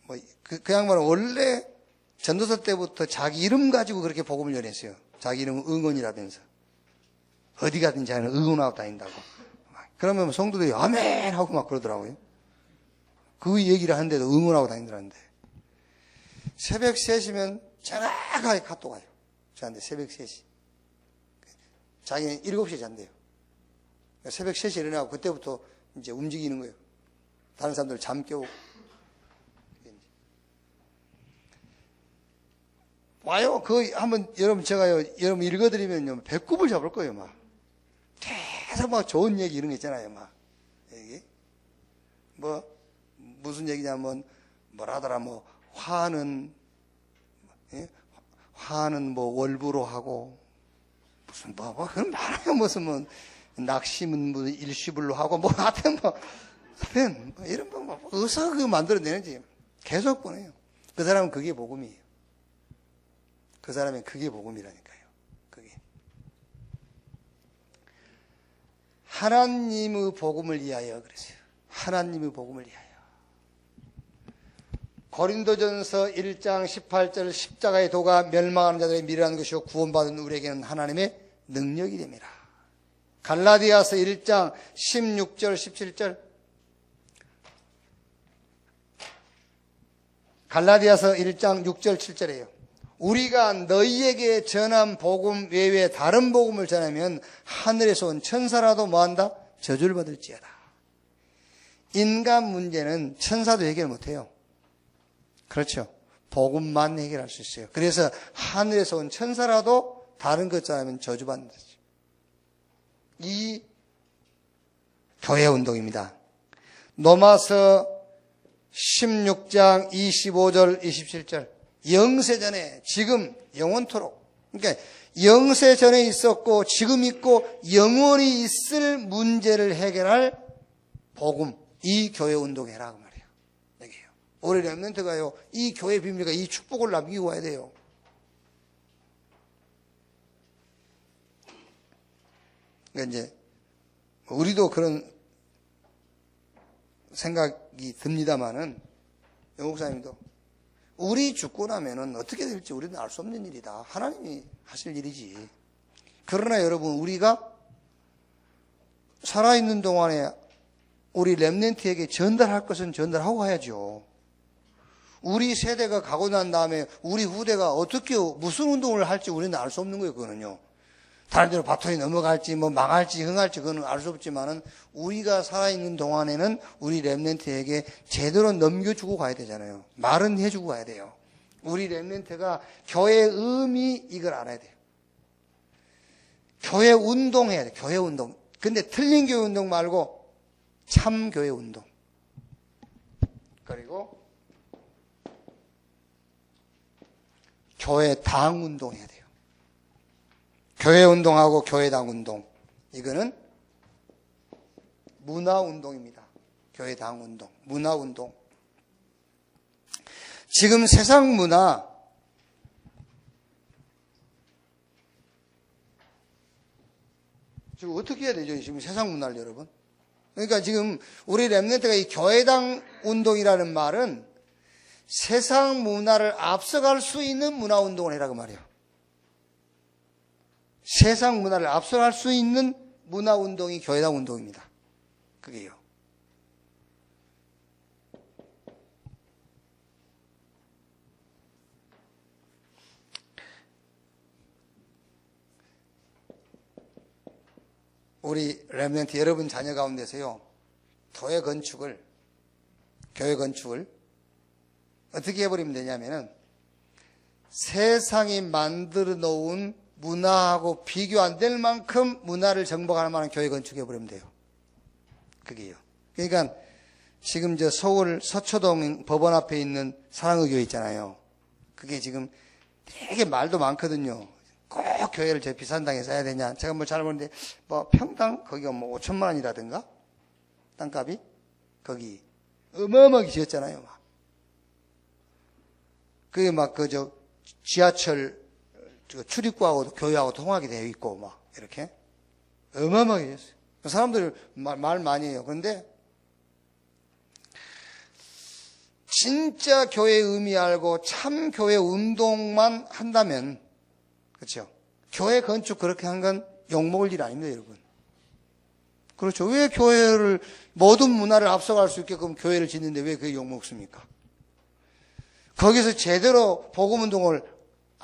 뭐, 그 양반은 원래 전도서 때부터 자기 이름 가지고 그렇게 복음을 전했어요. 자기 이름은 응원이라면서. 어디 가든지 하는 응원하고 다닌다고. 그러면 성도들이 아멘! 하고 막 그러더라고요. 그 얘기를 하는데도 응원하고 다니더라는데. 새벽 3시면 정확하게 카톡 와요. 저한테 새벽 3시. 자기는 7시에 잔대요. 새벽 3시에 일어나고 그때부터 이제 움직이는 거예요. 다른 사람들 잠 깨우고. 와요. 한번 여러분 제가요, 여러분 읽어드리면요, 배꼽을 잡을 거예요, 막. 계속 막 좋은 얘기 이런 거 있잖아요, 막. 얘기. 무슨 얘기냐면, 뭐라더라, 화는 월부로 하고, 그런 많아요. 무슨 낚시는 일시불로 하고, 하여튼 이런 어디서 그거 만들어내는지 계속 보내요. 그 사람은 그게 복음이에요. 그 사람은 그게 복음이라니까요. 그게. 하나님의 복음을 위하여 그랬어요. 하나님의 복음을 위하여. 고린도전서 1장 18절 십자가의 도가 멸망하는 자들의 미래라는 것이요 구원받은 우리에게는 하나님의 능력이 됩니다. 갈라디아서 1장 16절 17절 갈라디아서 1장 6절 7절이에요. 우리가 너희에게 전한 복음 외에 다른 복음을 전하면 하늘에서 온 천사라도 뭐한다? 저주를 받을지어다. 인간 문제는 천사도 해결 못해요. 그렇죠. 복음만 해결할 수 있어요. 그래서 하늘에서 온 천사라도 다른 것 전하면 저주받는 거죠. 이 교회 운동입니다. 로마서 16장 25절 27절 영세전에 지금 영원토록, 그러니까 영세전에 있었고 지금 있고 영원히 있을 문제를 해결할 복음, 이 교회 운동해라 그 말이에요. 여기에요. 우리 렘넌트가요, 이 교회 비밀과 이 축복을 남기고 와야 돼요. 그러니까 이제 우리도 그런 생각이 듭니다만은 영 목사님도 우리 죽고 나면은 어떻게 될지 우리는 알 수 없는 일이다. 하나님이 하실 일이지. 그러나 여러분, 우리가 살아있는 동안에 우리 렘넌트에게 전달할 것은 전달하고 가야죠. 우리 세대가 가고 난 다음에 우리 후대가 어떻게 무슨 운동을 할지 우리는 알 수 없는 거예요. 그거는요. 다른 데로 바톤이 넘어갈지 망할지 흥할지 그거는 알 수 없지만은 우리가 살아있는 동안에는 우리 렘넌트에게 제대로 넘겨주고 가야 되잖아요. 말은 해주고 가야 돼요. 우리 렘넌트가 교회 의미 이걸 알아야 돼요. 교회 운동해야 돼요. 교회 운동. 근데 틀린 교회 운동 말고 참 교회 운동. 그리고 교회 당 운동해야 돼요. 교회 운동하고 교회당 운동. 이거는 문화 운동입니다. 교회당 운동, 문화 운동. 지금 세상 문화, 지금 어떻게 해야 되죠? 지금 세상 문화를 여러분. 그러니까 지금 우리 렘넌트가 이 교회당 운동이라는 말은 세상 문화를 앞서갈 수 있는 문화 운동을 해라 그 말이에요. 세상 문화를 앞서갈 수 있는 문화 운동이 교회당 운동입니다. 그게요. 우리 렘넌트 여러분 자녀 가운데서요, 교회 건축을 어떻게 해버리면 되냐면은 세상이 만들어 놓은 문화하고 비교 안 될 만큼 문화를 정복할 만한 교회 건축해버리면 돼요. 그게요. 그러니까 지금 저 서울 서초동 법원 앞에 있는 사랑의 교회 있잖아요. 그게 지금 되게 말도 많거든요. 꼭 교회를 저 비싼 땅에 써야 되냐. 제가 잘 모르는데 평당 거기가 5천만 원이라든가 땅값이 거기 어마어마하게 지었잖아요. 그게 지하철 출입구하고 교회하고 통하게 되어 있고 이렇게 어마어마하게 지었어요. 사람들이 말 많이 해요. 그런데 진짜 교회의 의미 알고 참 교회 운동만 한다면, 그렇죠? 교회 건축 그렇게 한 건 욕먹을 일 아닙니다, 여러분. 그렇죠. 왜 교회를 모든 문화를 앞서갈 수 있게끔 교회를 짓는데 왜 그게 욕먹습니까? 거기서 제대로 복음 운동을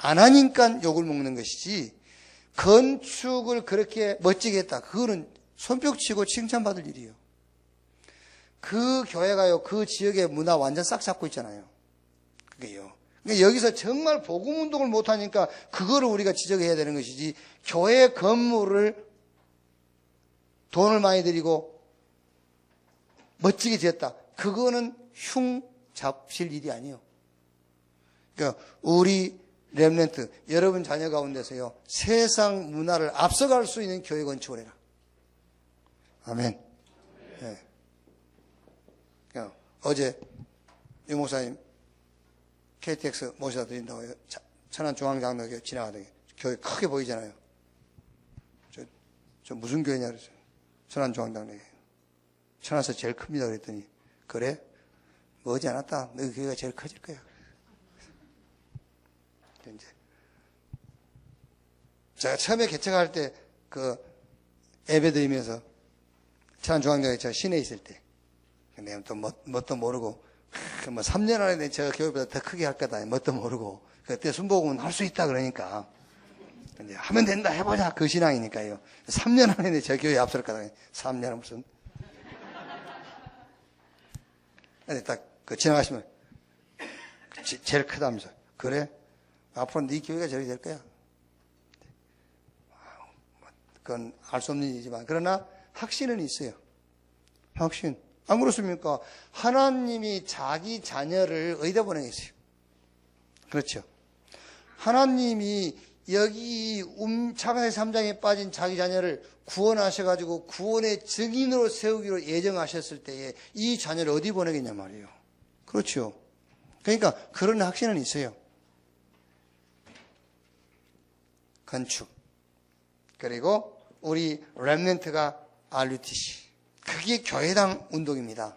안 하니까 욕을 먹는 것이지, 건축을 그렇게 멋지게 했다. 그거는 손뼉치고 칭찬받을 일이에요. 그 교회가요, 그 지역의 문화 완전 싹 잡고 있잖아요. 그게요. 그러니까 여기서 정말 복음 운동을 못하니까 그거를 우리가 지적해야 되는 것이지, 교회 건물을 돈을 많이 들이고 멋지게 지었다, 그거는 흉 잡실 일이 아니에요. 그러니까 우리 렘넌트, 여러분 자녀 가운데서요, 세상 문화를 앞서갈 수 있는 교회 건축을 해라. 아멘. 네. 그러니까 어제 유 목사님 KTX 모셔다 드린다고 천안중앙장로교 지나가다가 교회 크게 보이잖아요. 저 무슨 교회냐 그랬어요. 천안중앙장로교. 천안에서 제일 큽니다 그랬더니, 그래? 머지 않았다. 너희 교회가 제일 커질 거야. 이제 제가 처음에 개척할 때 그 예배 드리면서 천안중앙장로에 저 시내에 있을 때, 내가 또 뭣도 모르고, 뭐 3년 안에 저 교회보다 더 크게 할 거다, 뭣도 모르고, 그때 순복음은 할 수 있다 그러니까 이제 하면 된다, 해보자, 그 신앙이니까요. 3년 안에 저 교회 앞설 거다. 3년은 무슨. 근데 딱 그 지나가시면 제일 크다면서, 그래? 앞으로 네 교회가 저리 될 거야. 그건 알 수 없는 일이지만, 그러나 확신은 있어요. 확신. 안 그렇습니까? 하나님이 자기 자녀를 어디다 보내겠어요? 그렇죠. 하나님이 여기 창세기 3장에 빠진 자기 자녀를 구원하셔가지고 구원의 증인으로 세우기로 예정하셨을 때에 이 자녀를 어디 보내겠냐 말이에요. 그렇죠. 그러니까 그런 확신은 있어요. 건축. 그리고 우리 렘넌트가 RUTC. 그게 교회당 운동입니다.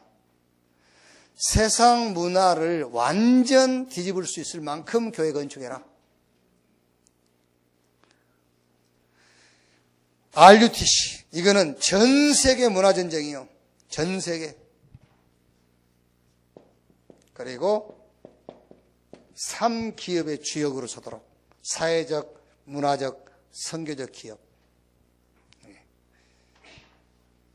세상 문화를 완전 뒤집을 수 있을 만큼 교회 건축해라. RUTC. 이거는 전 세계 문화전쟁이요. 전 세계. 그리고 3기업의 주역으로 서도록. 사회적, 문화적, 선교적 기업.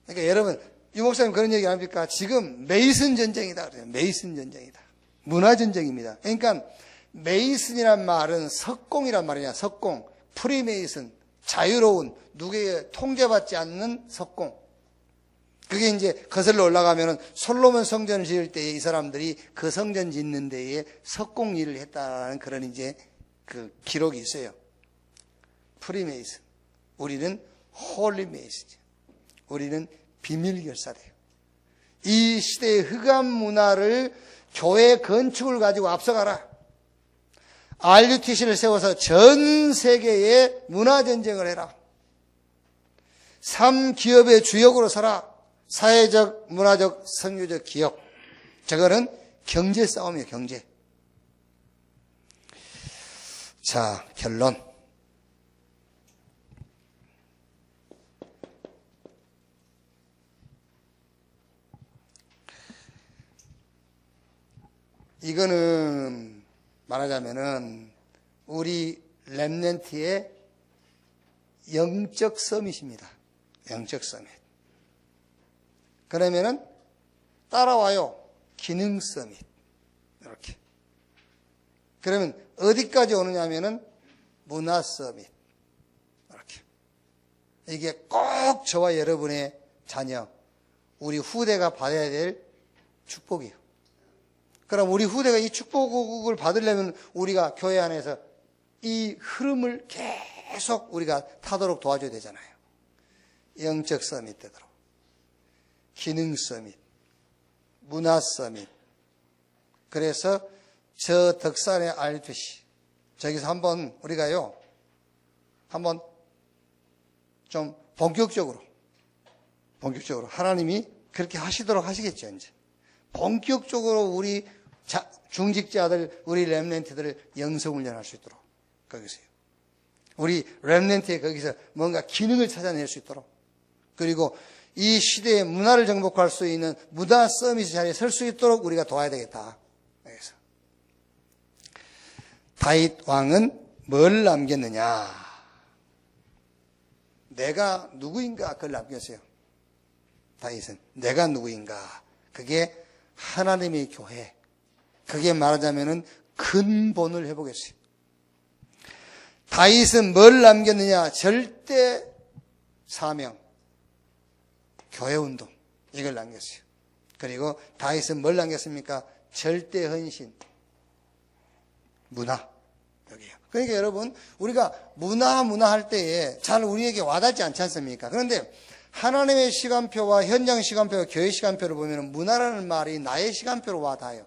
그러니까 여러분, 유 목사님 그런 얘기 안 합니까? 지금 메이슨 전쟁이다 그래요. 메이슨 전쟁이다. 문화 전쟁입니다. 그러니까 메이슨이란 말은 석공이란 말이냐. 석공, 프리메이슨, 자유로운, 누구의 통제받지 않는 석공. 그게 이제 거슬러 올라가면은 솔로몬 성전을 지을 때에 이 사람들이 그 성전 짓는 데에 석공 일을 했다라는 그런 이제 그 기록이 있어요. 프리메이슨. 우리는 홀리메이슨이죠. 우리는 비밀결사돼요. 이 시대의 흑암 문화를 교회 건축을 가지고 앞서가라. RUTC를 세워서 전 세계에 문화전쟁을 해라. 3기업의 주역으로 서라. 사회적, 문화적, 선교적 기업. 저거는 경제 싸움이에요. 경제. 자, 결론. 이거는 말하자면은 우리 렘넌트의 영적 서밋입니다. 영적 서밋. 그러면은 따라와요. 기능 서밋. 이렇게. 그러면 어디까지 오느냐 하면은 문화 서밋. 이렇게. 이게 꼭 저와 여러분의 자녀, 우리 후대가 받아야 될 축복이에요. 그럼 우리 후대가 이 축복을 받으려면 우리가 교회 안에서 이 흐름을 계속 우리가 타도록 도와줘야 되잖아요. 영적 서밋 되도록. 기능 서밋. 문화 서밋. 그래서 저 덕산의 RUTC. 저기서 한번 우리가요. 한번 좀 본격적으로 하나님이 그렇게 하시도록 하시겠죠, 이제. 본격적으로 우리 중직자들, 우리 렘넌트들을 영성훈련할 수 있도록 거기서요. 우리 렘넌트에 거기서 뭔가 기능을 찾아낼 수 있도록, 그리고 이 시대의 문화를 정복할 수 있는 문화 서밋 자리에 설 수 있도록 우리가 도와야 되겠다. 그래서 다윗 왕은 뭘 남겼느냐? 내가 누구인가 그걸 남겼어요. 다윗은 내가 누구인가? 그게 하나님의 교회. 그게 말하자면은 근본을 회복했어요. 다윗은 뭘 남겼느냐? 절대 사명, 교회운동, 이걸 남겼어요. 그리고 다윗은 뭘 남겼습니까? 절대 헌신, 문화. 여기요. 그러니까 여러분, 우리가 문화 할 때에 잘 우리에게 와닿지 않지 않습니까? 그런데 하나님의 시간표와 현장 시간표와 교회 시간표를 보면 문화라는 말이 나의 시간표로 와닿아요.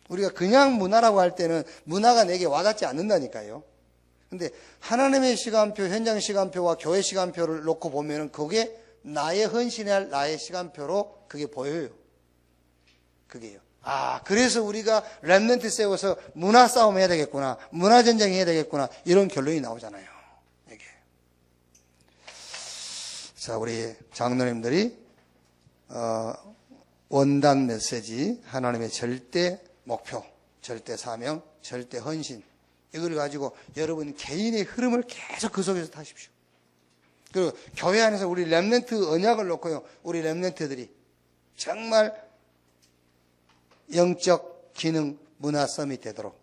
우리가 그냥 문화라고 할 때는 문화가 내게 와닿지 않는다니까요. 근데 하나님의 시간표, 현장 시간표와 교회 시간표를 놓고 보면은 그게 나의 헌신할 나의 시간표로 그게 보여요. 그게요. 그래서 우리가 렘넌트 세워서 문화 싸움 해야 되겠구나, 문화 전쟁 해야 되겠구나, 이런 결론이 나오잖아요. 이게. 자, 우리 장로님들이 원단 메시지, 하나님의 절대 목표, 절대 사명, 절대 헌신, 이걸 가지고 여러분 개인의 흐름을 계속 그 속에서 타십시오. 그리고 교회 안에서 우리 렘넌트 언약을 놓고요, 우리 렘넌트들이 정말 영적 기능 문화 서밋 되도록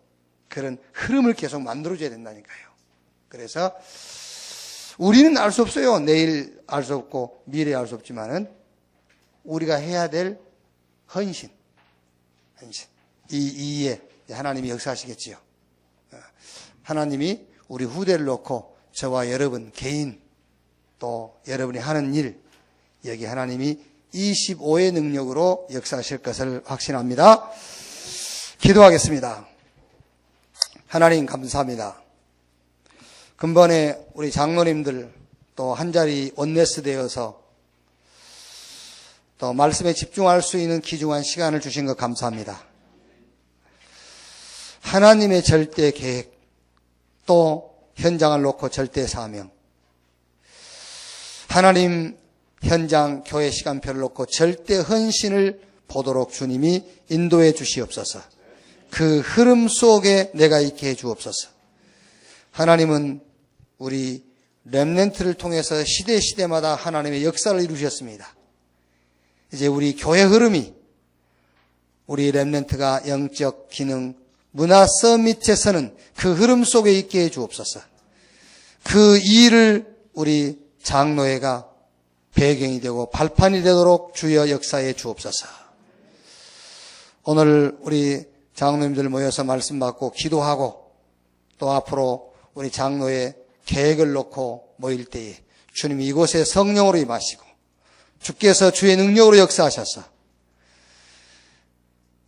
그런 흐름을 계속 만들어줘야 된다니까요. 그래서 우리는 알 수 없어요. 내일 알 수 없고 미래 알 수 없지만은 우리가 해야 될 헌신. 이에 하나님이 역사하시겠지요. 하나님이 우리 후대를 놓고 저와 여러분 개인 또 여러분이 하는 일, 여기 하나님이 25의 능력으로 역사하실 것을 확신합니다. 기도하겠습니다. 하나님 감사합니다. 근본에 우리 장로님들 또 한자리 원네스 되어서 또 말씀에 집중할 수 있는 귀중한 시간을 주신 것 감사합니다. 하나님의 절대 계획, 또 현장을 놓고 절대 사명, 하나님 현장 교회 시간표를 놓고 절대 헌신을 보도록 주님이 인도해 주시옵소서. 그 흐름 속에 내가 있게 해 주옵소서. 하나님은 우리 렘넌트를 통해서 시대마다 하나님의 역사를 이루셨습니다. 이제 우리 교회 흐름이 우리 렘넌트가 영적 기능 문화 서밋에서는 그 흐름 속에 있게 해 주옵소서. 그 일을 우리 장로회가 배경이 되고 발판이 되도록 주여 역사해 주옵소서. 오늘 우리 장로님들 모여서 말씀 받고 기도하고 또 앞으로 우리 장로의 계획을 놓고 모일 때에 주님이 이곳에 성령으로 임하시고 주께서 주의 능력으로 역사하셔서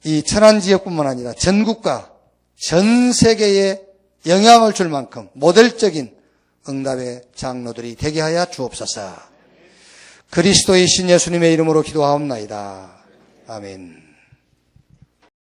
이 천안 지역뿐만 아니라 전국과 전 세계에 영향을 줄 만큼 모델적인 응답의 장로들이 되게 하여 주옵소서. 그리스도의 신 예수님의 이름으로 기도하옵나이다. 아멘.